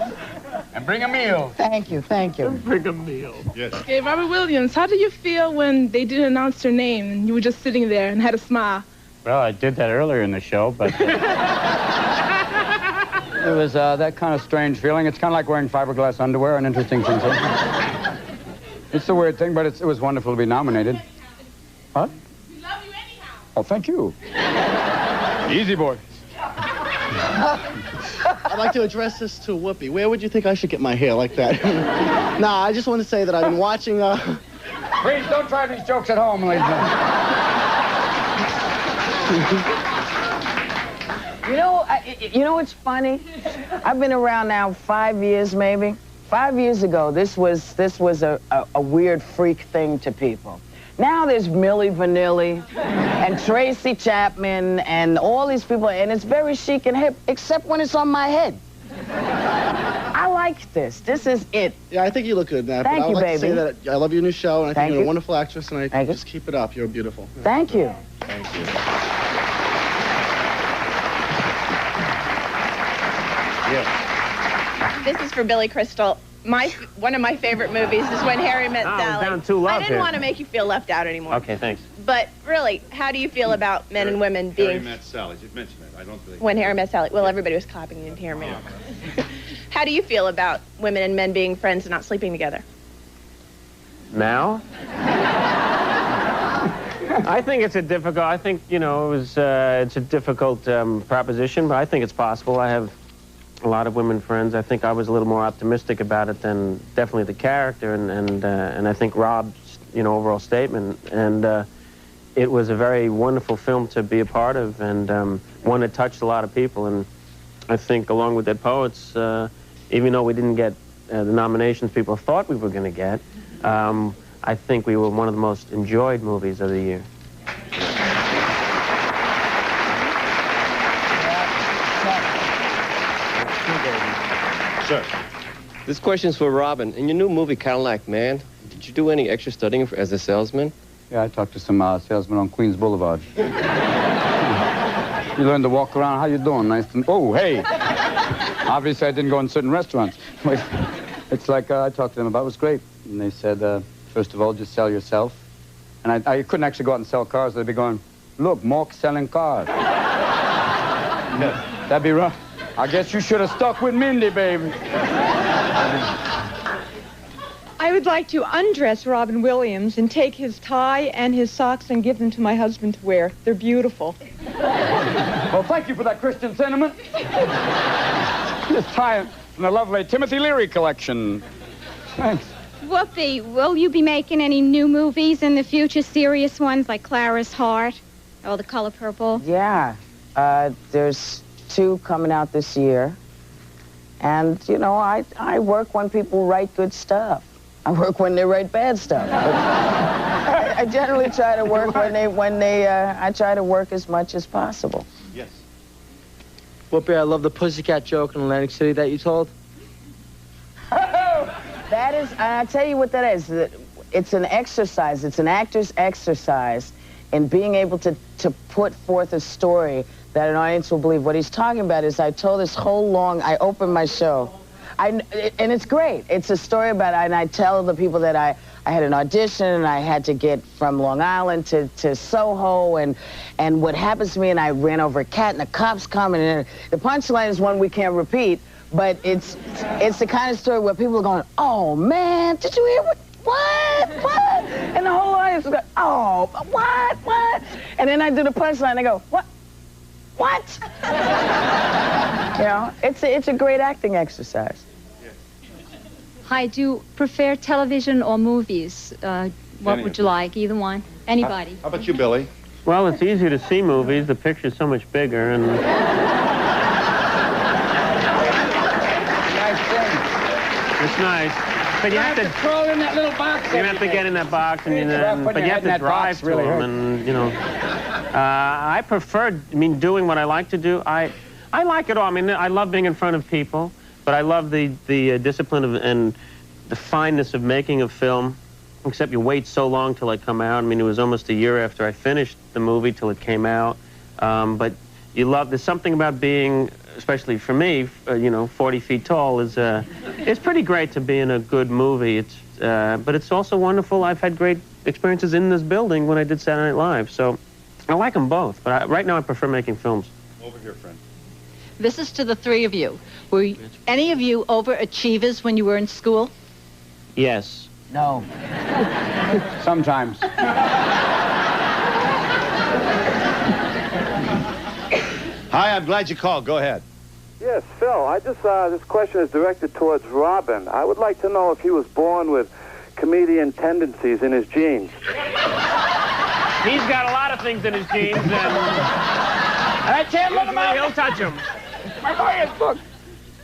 And bring a meal. Thank you. Bring a meal. Yes. Okay, Robert Williams, how did you feel when they didn't announce your name and you were just sitting there and had a smile? Well, I did that earlier in the show, but... It was that kind of strange feeling. It's kind of like wearing fiberglass underwear, an interesting sensation. It's a weird thing, but it was wonderful to be nominated. What? We love you anyhow. Oh, thank you. Easy, boy. I'd like to address this to Whoopi. Where would you think I should get my hair like that? Nah, I just want to say that I've been watching... Please don't try these jokes at home, ladies and You know what's funny? I've been around now 5 years, maybe. 5 years ago, this was a weird freak thing to people. Now there's Milli Vanilli and Tracy Chapman and all these people, and it's very chic and hip, except when it's on my head. I like this. This is it. Yeah, I think you look good in that. Thank but you, I'd like baby. to say that I love your new show, and I think Thank you're a you. wonderful actress, and Thank you. just keep it up. You're beautiful. Thank you. Thank you. Yes. This is for Billy Crystal. One of my favorite movies is When Harry Met Sally. Down too low I didn't here. want to make you feel left out anymore. Okay, thanks. But really, how do you feel about men and women Harry being... Met Sally. You've mentioned it. I don't believe When Harry Met Sally. Well, everybody was clapping. You didn't hear me. How do you feel about women and men being friends and not sleeping together? Now? I think it's a difficult. I think it was. It's a difficult proposition, but I think it's possible. I have a lot of women friends. I think I was a little more optimistic about it than definitely the character, and I think Rob's overall statement. And it was a very wonderful film to be a part of, and one that touched a lot of people. And I think, along with Dead Poets, even though we didn't get the nominations people thought we were going to get, I think we were one of the most enjoyed movies of the year. Sir. This question's for Robin. In your new movie, Cadillac Man, did you do any extra studying as a salesman? Yeah, I talked to some salesmen on Queens Boulevard. You learn to walk around. How you doing? Nice to... Oh, hey! Obviously, I didn't go and sit in restaurants. It's like I talked to them about it. It was great. And they said, first of all, just sell yourself. And I couldn't actually go out and sell cars. They'd be going, look, Mark's selling cars. That'd be rough. I guess you should have stuck with Mindy, baby. I would like to undress Robin Williams and take his tie and his socks and give them to my husband to wear. They're beautiful. Well, thank you for that Christian sentiment. This tie from the lovely Timothy Leary collection. Thanks. Whoopi, will you be making any new movies in the future, serious ones like Clara's Heart or The Color Purple? Yeah. There's 2 coming out this year. And, I work when people write good stuff. I work when they write bad stuff. I generally try to work I try to work as much as possible. Yes. Whoopi, I love the pussycat joke in Atlantic City that you told. That is, I'll tell you what that is. It's an exercise. It's an actor's exercise in being able to put forth a story that an audience will believe. What he's talking about is I told this whole I opened my show. And it's great. It's a story about, and I tell the people that I had an audition and I had to get from Long Island to Soho and what happens to me, and I ran over a cat and the cops come, and the punchline is one we can't repeat, but it's the kind of story where people are going, oh man, did you hear what? And the whole audience is going, oh, what? And then I do the punchline and I go, what? It's a great acting exercise. Hi, do you prefer television or movies? What would you like? Either one? Anybody? How about you, Billy? Well, it's easier to see movies. The picture's so much bigger, and it's nice. But you have to crawl in that little box. You have to get in that box, but you have to drive to them, and I prefer. Doing what I like to do. I like it all. I love being in front of people, but I love the discipline and the fineness of making a film. Except you wait so long till it come out. It was almost a year after I finished the movie till it came out. But there's something about being, especially for me, 40 feet tall is, it's pretty great to be in a good movie. But it's also wonderful. I've had great experiences in this building when I did Saturday Night Live. So I like them both. But right now I prefer making films. Over here, friend. This is to the 3 of you. Were any of you overachievers when you were in school? Yes. No. Sometimes. Hi, I'm glad you called. Go ahead. Yes, Phil, this question is directed towards Robin. I would like to know if he was born with comedian tendencies in his genes. He's got a lot of things in his genes, and I can't let him out. He'll touch them. My lawyer's book.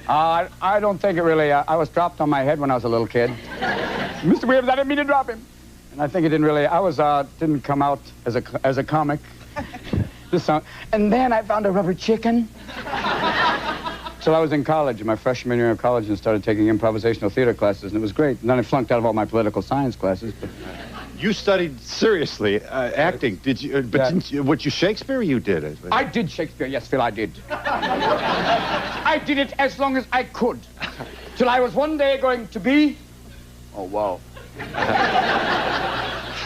I don't think it really. I was dropped on my head when I was a little kid. Mr. Williams, I didn't mean to drop him. And I think it didn't really. Didn't come out as a comic. And then I found a rubber chicken. So I was in college, in my freshman year of college, and started taking improvisational theater classes, and it was great. And then I flunked out of all my political science classes. But you studied seriously acting, did you? Didn't you? What, you Shakespeare? You did it. I did Shakespeare. Yes, Phil, I did. I did it as long as I could, till I was one day going to be. Oh wow.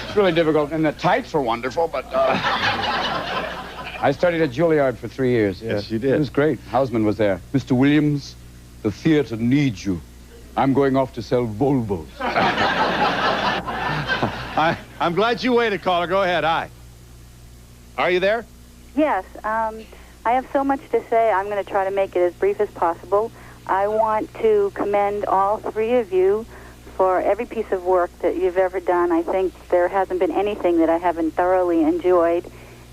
It's really difficult, and the tights were wonderful, but. I studied at Juilliard for 3 years. Yes, you did. It was great. Houseman was there. Mr. Williams, the theater needs you. I'm going off to sell Volvos. I'm glad you waited, caller. Go ahead. Hi. Are you there? Yes. I have so much to say. I'm going to try to make it as brief as possible. I want to commend all three of you for every piece of work that you've ever done. I think there hasn't been anything that I haven't thoroughly enjoyed,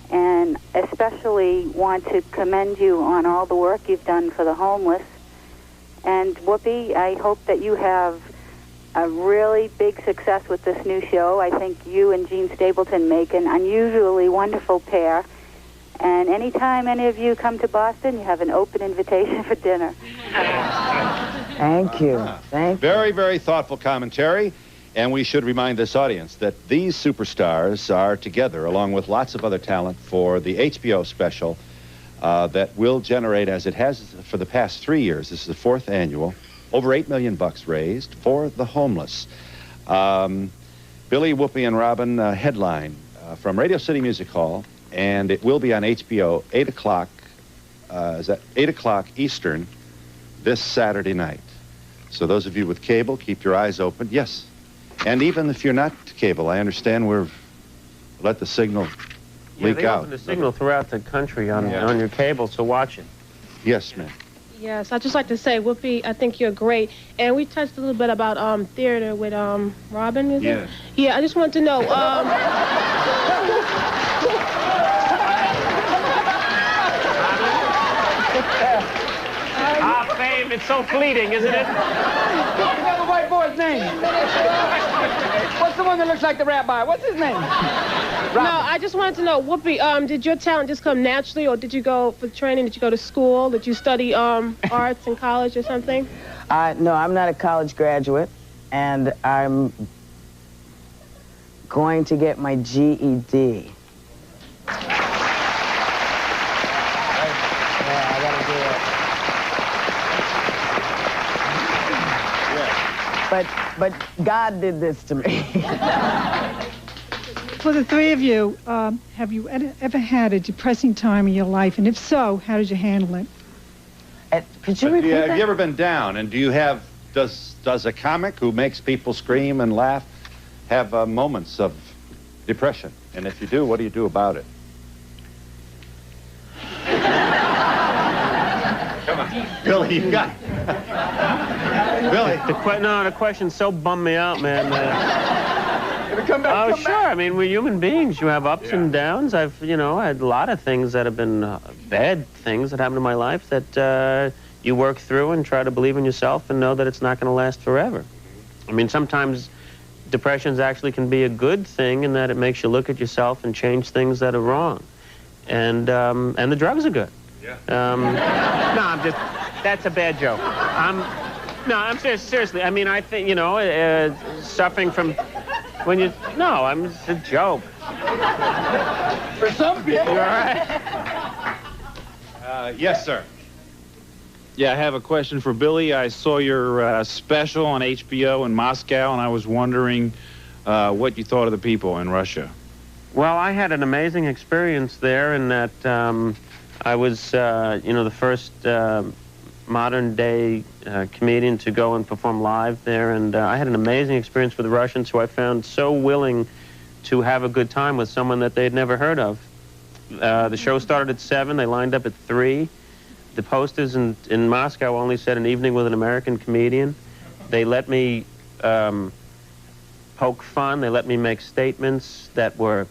and especially want to commend you on all the work you've done for the homeless. And Whoopi, I hope that you have a really big success with this new show. I think you and Gene Stapleton make an unusually wonderful pair. And anytime any of you come to Boston, you have an open invitation for dinner. Thank you. Thank you. Very, very thoughtful commentary. And we should remind this audience that these superstars are together, along with lots of other talent, for the HBO special that will generate, as it has for the past 3 years, this is the 4th annual, over $8 million raised for the homeless. Billy, Whoopi, and Robin headline from Radio City Music Hall, and it will be on HBO 8 o'clock, is that 8 o'clock Eastern this Saturday night. So those of you with cable, keep your eyes open. Yes. And even if you're not cable, I understand we've let the signal leak they out. open the signal throughout the country on your cable, so watch it. Yes, ma'am. Yes, I'd just like to say, Whoopi, I think you're great. And we touched a little bit about theater with Robin, is it? Yeah, I just want to know. Fame, it's so fleeting, isn't it? What's the other white boy's name? What's the one that looks like the rabbi? What's his name? No, I just wanted to know, Whoopi, did your talent just come naturally, or did you go for training? Did you go to school? Did you study arts in college or something? No, I'm not a college graduate, and I'm going to get my GED. But God did this to me. For the three of you, have you ever had a depressing time in your life? And if so, how did you handle it? Could you repeat that? Have you ever been down? And do you have, does a comic who makes people scream and laugh have moments of depression? And if you do, what do you do about it? Come on. Billy, you got it. Billy. The question so bummed me out, man. Come back, oh, sure. I mean, we're human beings. You have ups and downs. I've, had a lot of things that have been bad things that happened in my life that you work through and try to believe in yourself and know that it's not going to last forever. I mean, sometimes depressions actually can be a good thing in that it makes you look at yourself and change things that are wrong. And the drugs are good. Yeah. No, that's a bad joke. I'm seriously. I mean, I think, suffering from, it's a joke. For some people. You're all right. Yes, sir. Yeah, I have a question for Billy. I saw your special on HBO in Moscow, and I was wondering what you thought of the people in Russia. Well, I had an amazing experience there in that I was, the first modern-day comedian to go and perform live there, and I had an amazing experience with the Russians, who I found so willing to have a good time with someone that they had never heard of. The show started at 7. They lined up at 3. The posters in Moscow only said an evening with an American comedian. They let me poke fun. They let me make statements that were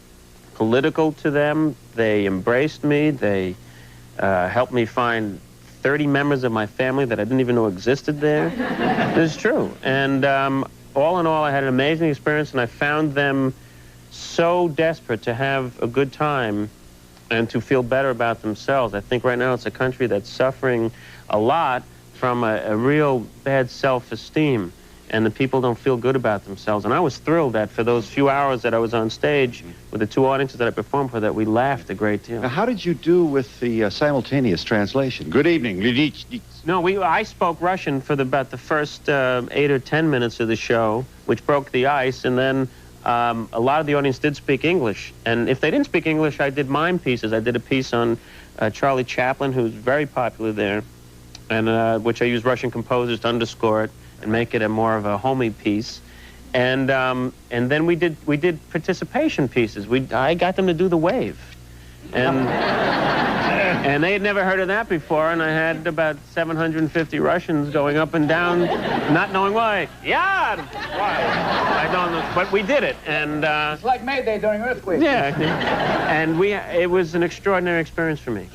political to them. They embraced me. They helped me find 30 members of my family that I didn't even know existed there. It's true. And all in all, I had an amazing experience, and I found them so desperate to have a good time and to feel better about themselves. I think right now it's a country that's suffering a lot from a real bad self-esteem, and the people don't feel good about themselves. And I was thrilled that for those few hours that I was on stage with the 2 audiences that I performed for, that we laughed a great deal. Now, how did you do with the simultaneous translation? Good evening. No, I spoke Russian for about the first 8 or 10 minutes of the show, which broke the ice, and then a lot of the audience did speak English. And if they didn't speak English, I did mime pieces. I did a piece on Charlie Chaplin, who's very popular there, and which I used Russian composers to underscore it and make it a more of a homey piece. And then we did participation pieces. I got them to do the wave. And they had never heard of that before, and I had about 750 Russians going up and down, not knowing why. Yeah, why? I don't know, but we did it, and it's like Mayday during earthquakes. Yeah, and it was an extraordinary experience for me.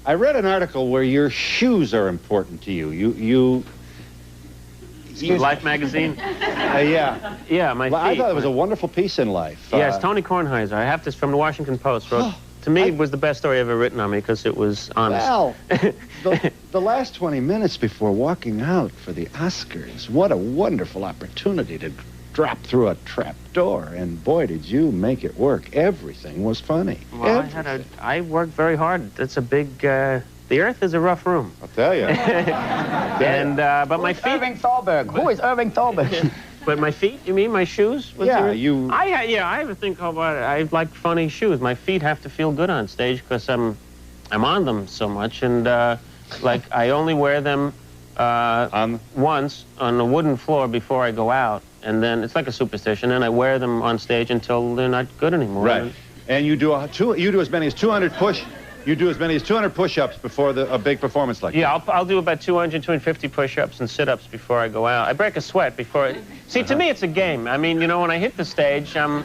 I read an article where your shoes are important to you. Life magazine? Yeah. Yeah, my feet. I thought it was a wonderful piece in Life. Yes, Tony Kornheiser. I have this from the Washington Post. Wrote, to me, it was the best story ever written on me because it was honest. Well, the last 20 minutes before walking out for the Oscars, what a wonderful opportunity to drop through a trap door. And boy, did you make it work. Everything was funny. Well, I worked very hard. That's a big... the Earth is a rough room. I'll tell you. But my feet... Irving Thalberg. Who is Irving Thalberg? But my feet, you mean my shoes? I have to think about it. I like funny shoes. My feet have to feel good on stage because I'm on them so much, and like I only wear them once on a wooden floor before I go out, and then it's like a superstition, and I wear them on stage until they're not good anymore. Right. And you do as many as 200 push-ups before a big performance like that. Yeah, I'll do about 200, 250 push-ups and sit-ups before I go out. I break a sweat before. See, to me, it's a game. I mean, you know, when I hit the stage, You're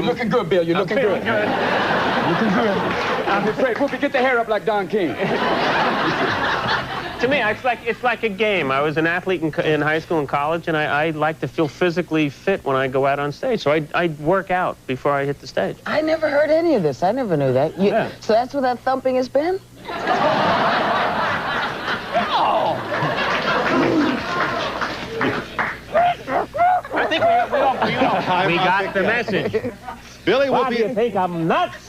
looking good, Bill. You're looking good. Looking good. I'm afraid. Whoopi, get the hair up like Don King. To me, it's like a game. I was an athlete in high school and college, and I like to feel physically fit when I go out on stage. So I work out before I hit the stage. I never heard any of this. I never knew that. So that's what that thumping has been? I think we got the message. Billy, Why Whoopi... do you think I'm nuts?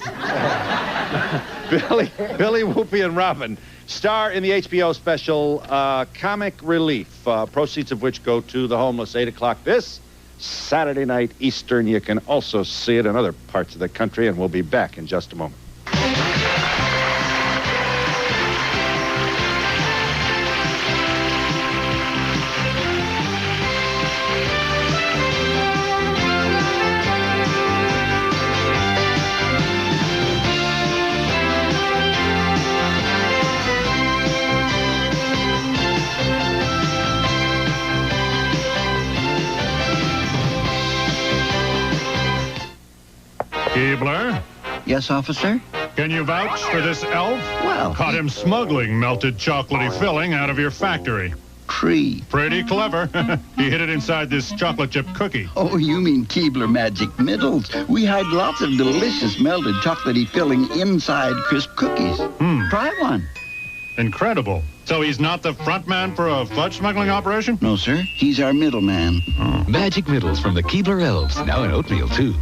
Billy, Whoopi, and Robin star in the HBO special Comic Relief, proceeds of which go to the homeless, 8 o'clock this Saturday night Eastern. You can also see it in other parts of the country, and we'll be back in just a moment. Keebler? Yes, officer? Can you vouch for this elf? Well... Caught him smuggling melted chocolatey filling out of your factory. Tree. Pretty clever. He hid it inside this chocolate chip cookie. Oh, you mean Keebler Magic Middles. We hide lots of delicious melted chocolatey filling inside crisp cookies. Try one. Incredible. So he's not the front man for a fudge smuggling operation? No, sir. He's our middleman. Oh. Magic Middles from the Keebler Elves. Now in oatmeal, too.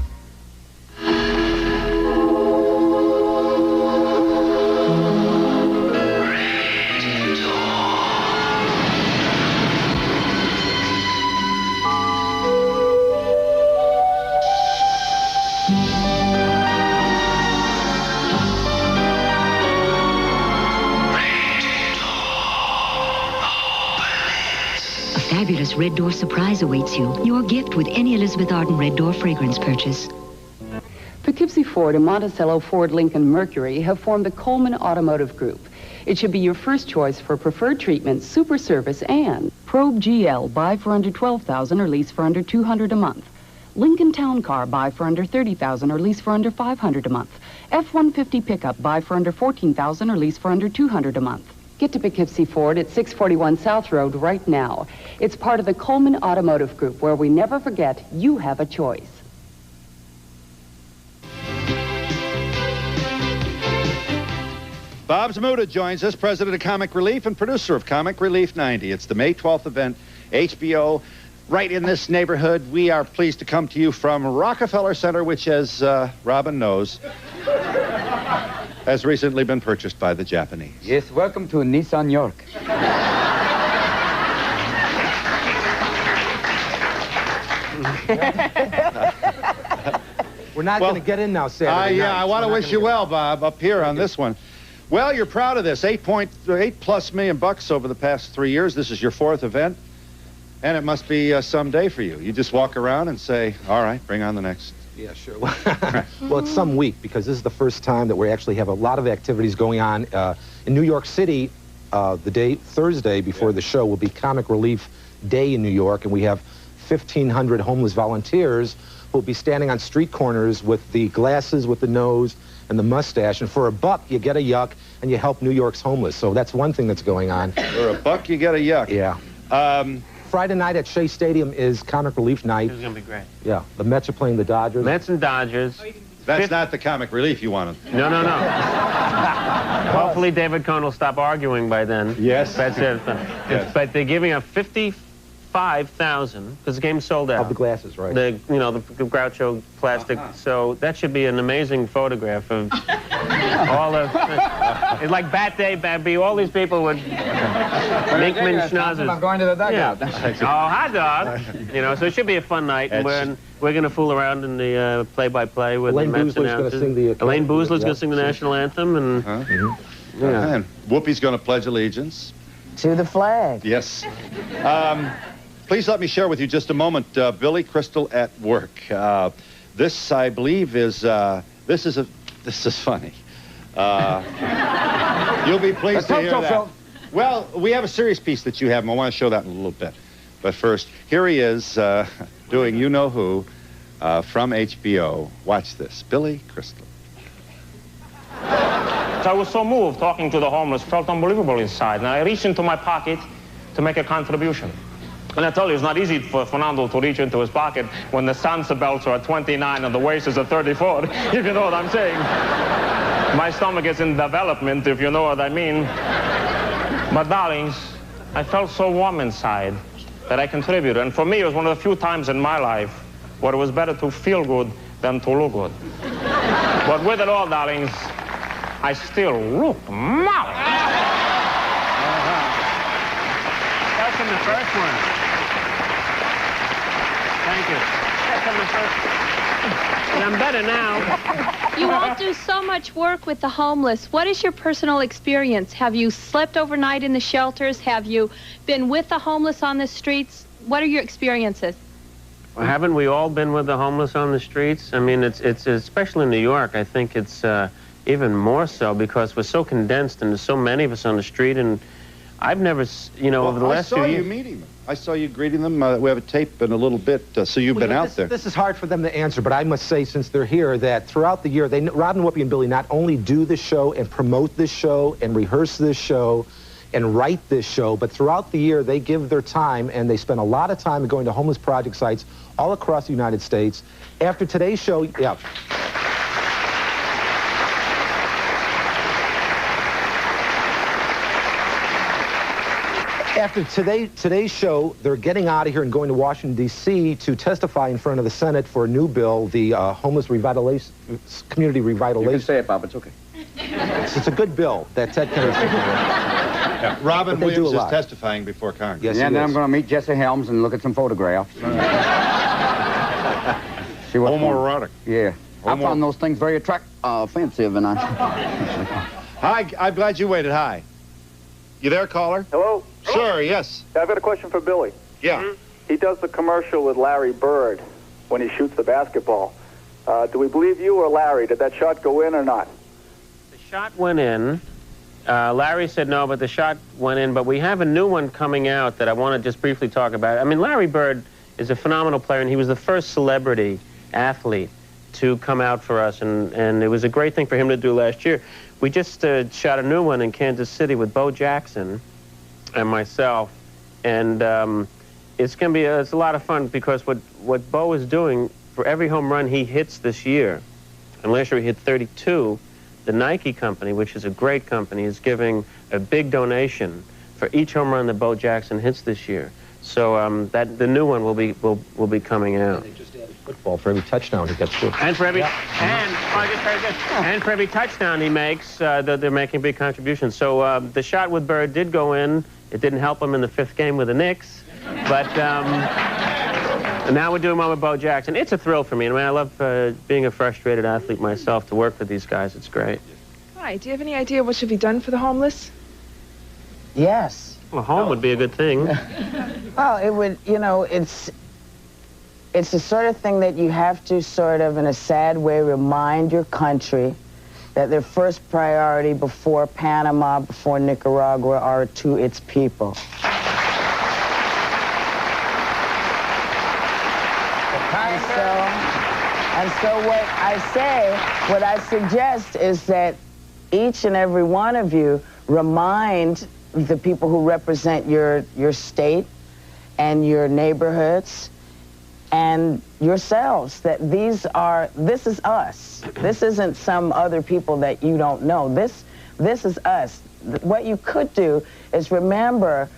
Fabulous Red Door surprise awaits you. Your gift with any Elizabeth Arden Red Door fragrance purchase. Poughkeepsie Ford and Monticello Ford Lincoln Mercury have formed the Coleman Automotive Group. It should be your first choice for preferred treatment, super service, and Probe GL, buy for under $12,000 or lease for under $200 a month. Lincoln Town Car, buy for under $30,000 or lease for under $500 a month. F-150 pickup, buy for under $14,000 or lease for under $200 a month. Get to Poughkeepsie Ford at 641 South Road right now. It's part of the Coleman Automotive Group, where we never forget you have a choice. Bob Zmuda joins us, president of Comic Relief and producer of Comic Relief 90. It's the May 12th event, HBO, right in this neighborhood. We are pleased to come to you from Rockefeller Center, which, as Robin knows, has recently been purchased by the Japanese. Yes, welcome to Nissan York. We're not going to get in now, Saturday night. I want to wish you well, Bob, up here on this one. Well, you're proud of this. $8+ million over the past 3 years. This is your 4th event, and it must be some day for you. You just walk around and say, all right, bring on the next Yeah, sure. Well, it's some week because this is the first time that we actually have a lot of activities going on. In New York City, Thursday before the show will be Comic Relief Day in New York, and we have 1,500 homeless volunteers who will be standing on street corners with the glasses, with the nose, and the mustache. And for $1, you get a yuck, and you help New York's homeless. So that's one thing that's going on. For $1, you get a yuck. Yeah. Friday night at Shea Stadium is Comic Relief Night. It's going to be great. Yeah, the Mets are playing the Dodgers. Mets and Dodgers. That's not the comic relief you wanted. No. Hopefully David Cohn will stop arguing by then. Yes. That's it. Yes. But they're giving up 55,000 because the game's sold out. Of the glasses, right? The the Groucho plastic. So that should be an amazing photograph of all of. It's like Bat Day, Babby. All these people would Minkman schnozzers. I'm going to the dugout. Yeah. Oh, hot dog. So it should be a fun night. And we're going to fool around in the play-by-play with Elaine the Mets Boozler's announcers. going to sing the. Elaine Boozler's going to sing the national anthem, and And Whoopi's going to pledge allegiance. To the flag. Yes. Please let me share with you just a moment, Billy Crystal at work. This, I believe, is this is funny. You'll be pleased to hear that. Phil. Well, we have a serious piece that you have, and I want to show that in a little bit. But first, here he is doing You Know Who from HBO. Watch this. Billy Crystal. I was so moved talking to the homeless, felt unbelievable inside, and I reached into my pocket to make a contribution. And I tell you, it's not easy for Fernando to reach into his pocket when the Sansa belts are at 29 and the waist is at 34, if you know what I'm saying. My stomach is in development, if you know what I mean. But darlings, I felt so warm inside that I contributed. And for me, it was one of the few times in my life where it was better to feel good than to look good. But with it all, darlings, I still look marvelous. That's in the first one. Thank you. That's in the first one. And I'm better now. You all do so much work with the homeless. What is your personal experience? Have you slept overnight in the shelters? Have you been with the homeless on the streets? What are your experiences? Well, haven't we all been with the homeless on the streets? I mean, it's especially in New York, I think it's even more so because we're so condensed and there's so many of us on the street, and I've never, over the last 2 years... I saw you meeting them. I saw you greeting them. We have a tape in a little bit, so you've been out there. This is hard for them to answer, but I must say, since they're here, that throughout the year, Robin, Whoopi, and Billy not only do this show and promote this show and rehearse this show and write this show, but throughout the year, they give their time, and they spend a lot of time going to homeless project sites all across the United States. After today's show, After today's show, they're getting out of here and going to Washington, D.C. to testify in front of the Senate for a new bill, the Homeless Community Revitalization. You can say it, Bob. It's okay. It's a good bill that Ted Kennedy's taking Yeah, Robin Williams is testifying before Congress. Yes, and then I'm going to meet Jesse Helms and look at some photographs. See what homoerotic. Yeah. I found those things very offensive, and I... Hi, I'm glad you waited. Hi. You there, caller? Hello? Sure, yes. I've got a question for Billy. Yeah. He does the commercial with Larry Bird when he shoots the basketball. Do we believe you or Larry? Did that shot go in or not? The shot went in. Larry said no, but the shot went in. But we have a new one coming out that I want to just briefly talk about. I mean, Larry Bird is a phenomenal player, and he was the first celebrity athlete to come out for us, and it was a great thing for him to do last year. We just shot a new one in Kansas City with Bo Jackson and myself, and it's going to be it's a lot of fun because what Bo is doing for every home run he hits this year, and last year he hit 32, the Nike company, which is a great company, is giving a big donation for each home run that Bo Jackson hits this year. So the new one will be coming out. They just added football for every touchdown he gets through. And for every and for every touchdown he makes, they're making big contributions. So the shot with Bird did go in. It didn't help him in the 5th game with the Knicks, but now we're doing one with Bo Jackson. It's a thrill for me. I mean, I love being a frustrated athlete myself to work with these guys. It's great. Hi. Do you have any idea what should be done for the homeless? Yes. Well, home would be a good thing. Well, it would, it's the sort of thing that you have to sort of, in a sad way, remind your country that their first priority before Panama, before Nicaragua, are to its people. And so what I suggest is that each and every one of you remind the people who represent your state and your neighborhoods and yourselves that this is us. This isn't some other people that you don't know. This is us. What you could do is remember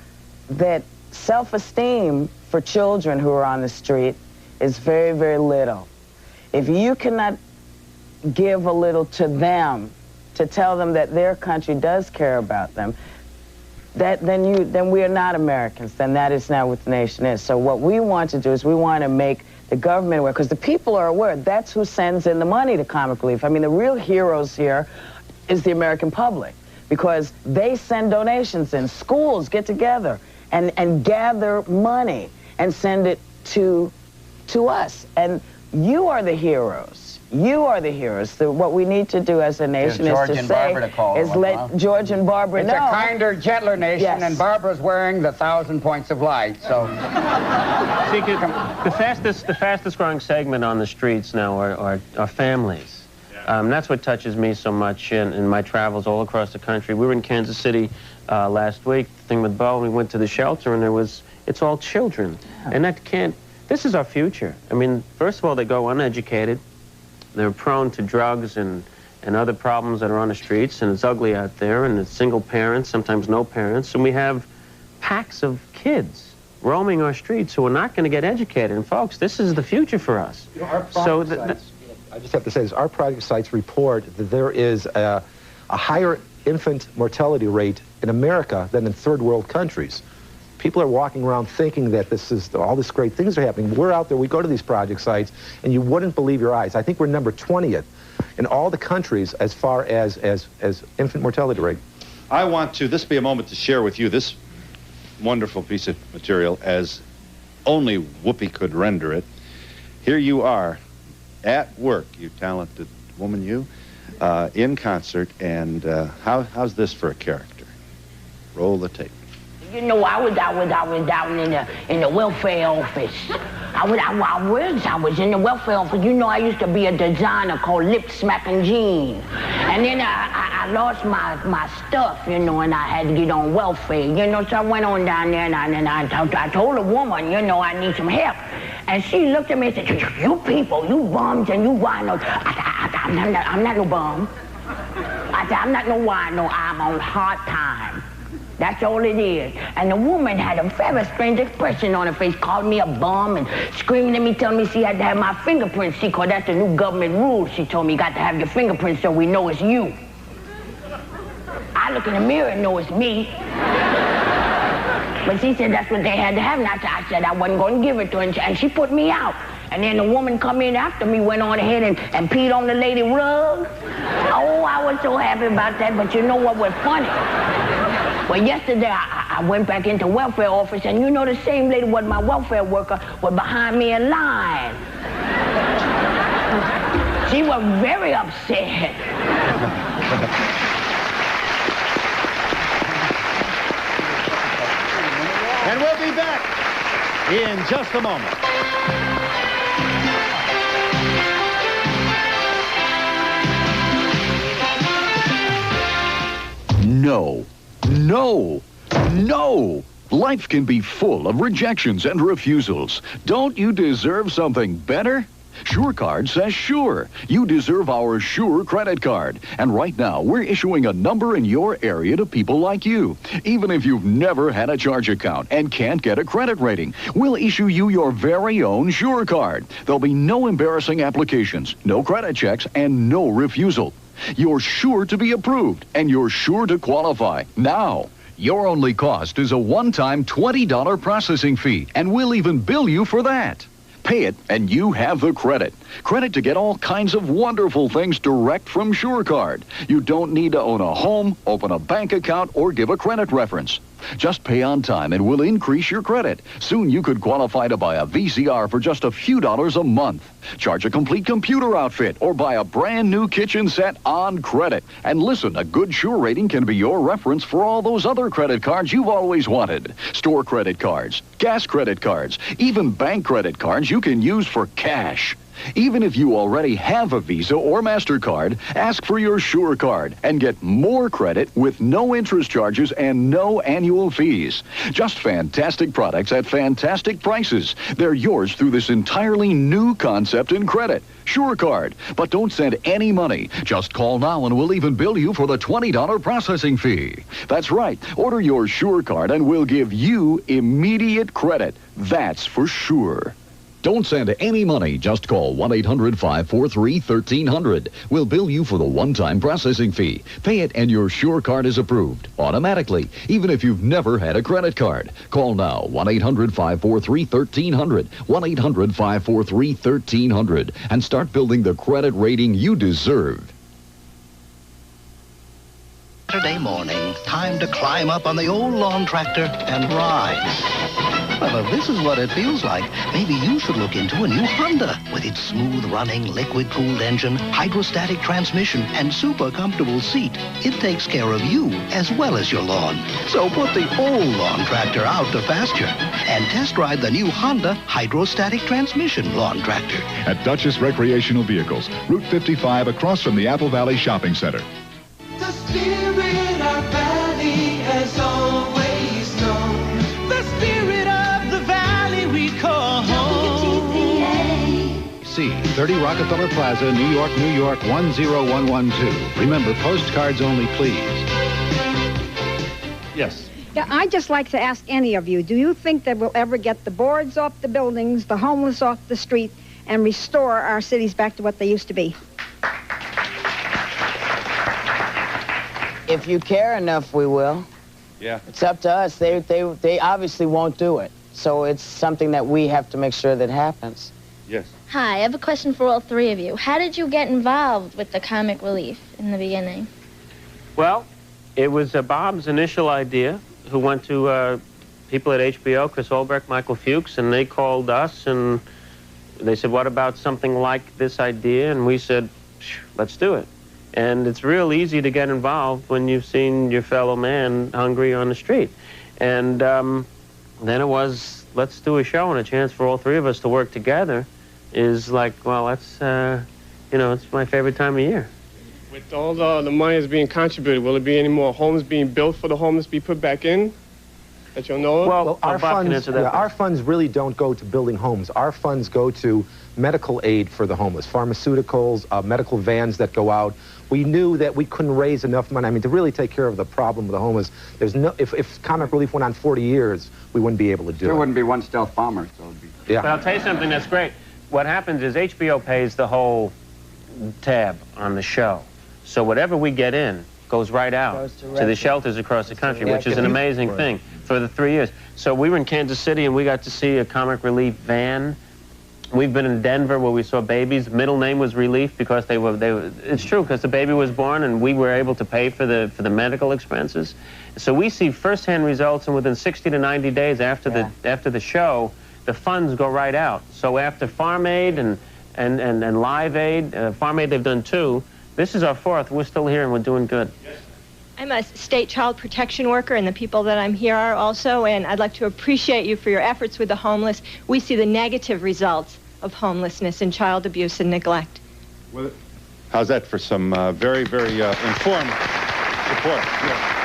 that self-esteem for children who are on the street is very, very little. If you cannot give a little to them, to tell them that their country does care about them, then we are not Americans. Then that is not what the nation is. So what we want to do is we want to make the government aware, because the people are aware. That's who sends in the money to Comic Relief. I mean, the real heroes here is the American public, because they send donations in. Schools get together and gather money and send it to us. And you are the heroes. You are the heroes. What we need to do as a nation is to say, let George and Barbara know. It's a kinder, gentler nation, yes. And Barbara's wearing the 1,000 points of light, so. See, the fastest growing segment on the streets now are families. That's what touches me so much in my travels all across the country. We were in Kansas City last week, the thing with Bo, we went to the shelter, and it's all children. And this is our future. I mean, first of all, they go uneducated. They're prone to drugs and other problems that are on the streets, and it's ugly out there, and it's single parents, sometimes no parents, and we have packs of kids roaming our streets who are not going to get educated. And folks, this is the future for us. You know, our sites, I just have to say this, our project sites report that there is a higher infant mortality rate in America than in third world countries. People are walking around thinking that all this great things are happening. We're out there, we go to these project sites, and you wouldn't believe your eyes. I think we're number 20th in all the countries as far as infant mortality rate. I want to, this be a moment to share with you this wonderful piece of material as only Whoopi could render it. Here you are at work, you talented woman, you, in concert, and how's this for a character? Roll the tape. You know, I was down in the welfare office. I was in the welfare office. You know, I used to be a designer called Lip Smacking Jean. And then I lost my stuff, you know, and I had to get on welfare, you know, so I went on down there and I told a woman, you know, I need some help. And she looked at me and said, you people, you bums and you winos. I'm not no bum. I said, I'm not no wino, I'm on hard time. That's all it is. And the woman had a very strange expression on her face, called me a bum and screaming at me, telling me she had to have my fingerprints. See, because that's the new government rule. She told me you got to have your fingerprints so we know it's you. I look in the mirror and know it's me. But she said that's what they had to have. And I said I wasn't going to give it to her, and she put me out. And then the woman come in after me, went on ahead and peed on the lady rug. Oh, I was so happy about that, but you know what was funny? Well, yesterday, I went back into welfare office, and you know the same lady was my welfare worker, was behind me in line. She was very upset. And we'll be back in just a moment. No. No! No! Life can be full of rejections and refusals. Don't you deserve something better? SureCard says sure. You deserve our Sure credit card. And right now, we're issuing a number in your area to people like you. Even if you've never had a charge account and can't get a credit rating, we'll issue you your very own Sure card. There'll be no embarrassing applications, no credit checks, and no refusal. You're sure to be approved, and you're sure to qualify now. Your only cost is a one-time $20 processing fee, and we'll even bill you for that. Pay it, and you have the credit. Credit to get all kinds of wonderful things direct from SureCard. You don't need to own a home, open a bank account, or give a credit reference. Just pay on time and we'll increase your credit. Soon you could qualify to buy a VCR for just a few dollars a month. Charge a complete computer outfit or buy a brand new kitchen set on credit. And listen, a good Sure rating can be your reference for all those other credit cards you've always wanted. Store credit cards, gas credit cards, even bank credit cards you can use for cash. Even if you already have a Visa or MasterCard, ask for your Sure card and get more credit with no interest charges and no annual fees. Just fantastic products at fantastic prices. They're yours through this entirely new concept in credit. Sure card. But don't send any money. Just call now and we'll even bill you for the $20 processing fee. That's right. Order your Sure card and we'll give you immediate credit. That's for sure. Don't send any money. Just call 1-800-543-1300. We'll bill you for the one-time processing fee. Pay it and your Sure card is approved automatically, even if you've never had a credit card. Call now, 1-800-543-1300, 1-800-543-1300, and start building the credit rating you deserve. Saturday morning, time to climb up on the old lawn tractor and ride. Well, if this is what it feels like, maybe you should look into a new Honda with its smooth-running, liquid-cooled engine, hydrostatic transmission, and super comfortable seat. It takes care of you as well as your lawn. So put the old lawn tractor out to pasture and test ride the new Honda hydrostatic transmission lawn tractor. At Duchess Recreational Vehicles, Route 55 across from the Apple Valley Shopping Center. The spirit our valley has always known. The spirit of the valley we call home. C, 30 Rockefeller Plaza, New York, New York, 10112. Remember, postcards only, please. Yes. Yeah, I'd just like to ask any of you, do you think that we'll ever get the boards off the buildings, the homeless off the street, and restore our cities back to what they used to be? If you care enough, we will. Yeah. It's up to us. They obviously won't do it. So it's something that we have to make sure that happens. Yes. Hi, I have a question for all three of you. How did you get involved with the comic relief in the beginning? Well, it was Bob's initial idea, who went to people at HBO, Chris Olbeck, Michael Fuchs, and they called us, and they said, what about something like this idea? And we said, let's do it. And it's real easy to get involved when you've seen your fellow man hungry on the street. And then it was, let's do a show, and a chance for all three of us to work together is like, well, that's, you know, it's my favorite time of year. With all the money that's being contributed, will there be any more homes being built for the homeless to be put back in that you'll know of? Well, our funds really don't go to building homes. Our funds go to medical aid for the homeless, pharmaceuticals, medical vans that go out. We knew that we couldn't raise enough money, I mean, to really take care of the problem of the homeless. There's no, if comic relief went on 40 years, we wouldn't be able to do it. There wouldn't be one stealth bomber, so it'd be... Yeah. But I'll tell you something that's great. What happens is HBO pays the whole tab on the show. So whatever we get in goes right out to the shelters across the country, which is an amazing thing for the 3 years. So we were in Kansas City, and we got to see a comic relief van. We've been in Denver where we saw babies. Middle name was Relief because they were it's true, because the baby was born and we were able to pay for the medical expenses. So we see firsthand results, and within 60 to 90 days after the show, the funds go right out. So after Farm Aid and Live Aid, Farm Aid they've done 2. This is our 4th. We're still here and we're doing good. I'm a state child protection worker, and the people that I'm here are also, and I'd like to appreciate you for your efforts with the homeless. We see the negative results of homelessness and child abuse and neglect. Well, how's that for some very, very informed support? Yeah.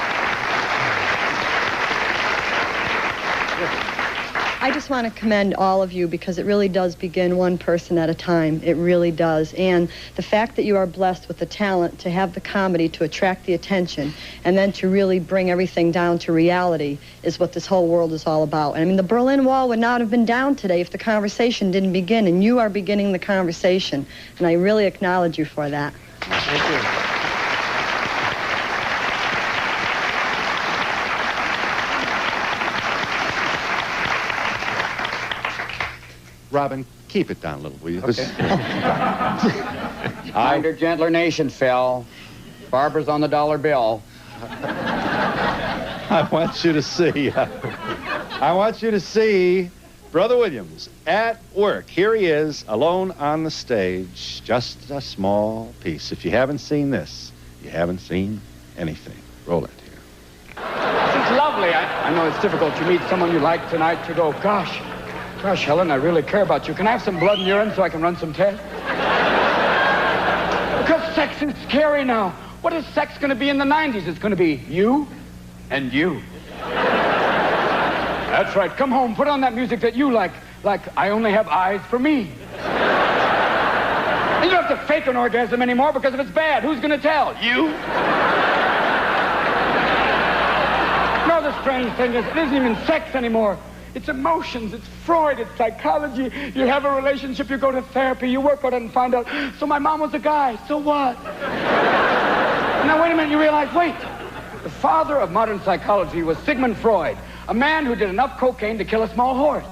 I just want to commend all of you, because it really does begin one person at a time. It really does. And the fact that you are blessed with the talent to have the comedy to attract the attention and then to really bring everything down to reality is what this whole world is all about. And I mean, the Berlin Wall would not have been down today if the conversation didn't begin, and you are beginning the conversation. And I really acknowledge you for that. Thank you. Robin, keep it down a little, will you? Okay. Kinder, gentler nation, Phil. Barbara's on the dollar bill. I want you to see. I want you to see Brother Williams at work. Here he is, alone on the stage, just a small piece. If you haven't seen this, you haven't seen anything. Roll it here. It's lovely. I know it's difficult. You meet someone you like tonight, you go, gosh, Helen, I really care about you. Can I have some blood and urine so I can run some tests? Because sex is scary now. What is sex going to be in the 90s? It's going to be you and you. That's right. Come home, put on that music that you like I Only Have Eyes for Me. And you don't have to fake an orgasm anymore, because if it's bad, who's going to tell? You? No, the strange thing is, it isn't even sex anymore. It's emotions, it's Freud, it's psychology. You have a relationship, you go to therapy, you work on it and find out, so my mom was a guy, so what? Now, wait a minute, you realize, wait. The father of modern psychology was Sigmund Freud, a man who did enough cocaine to kill a small horse.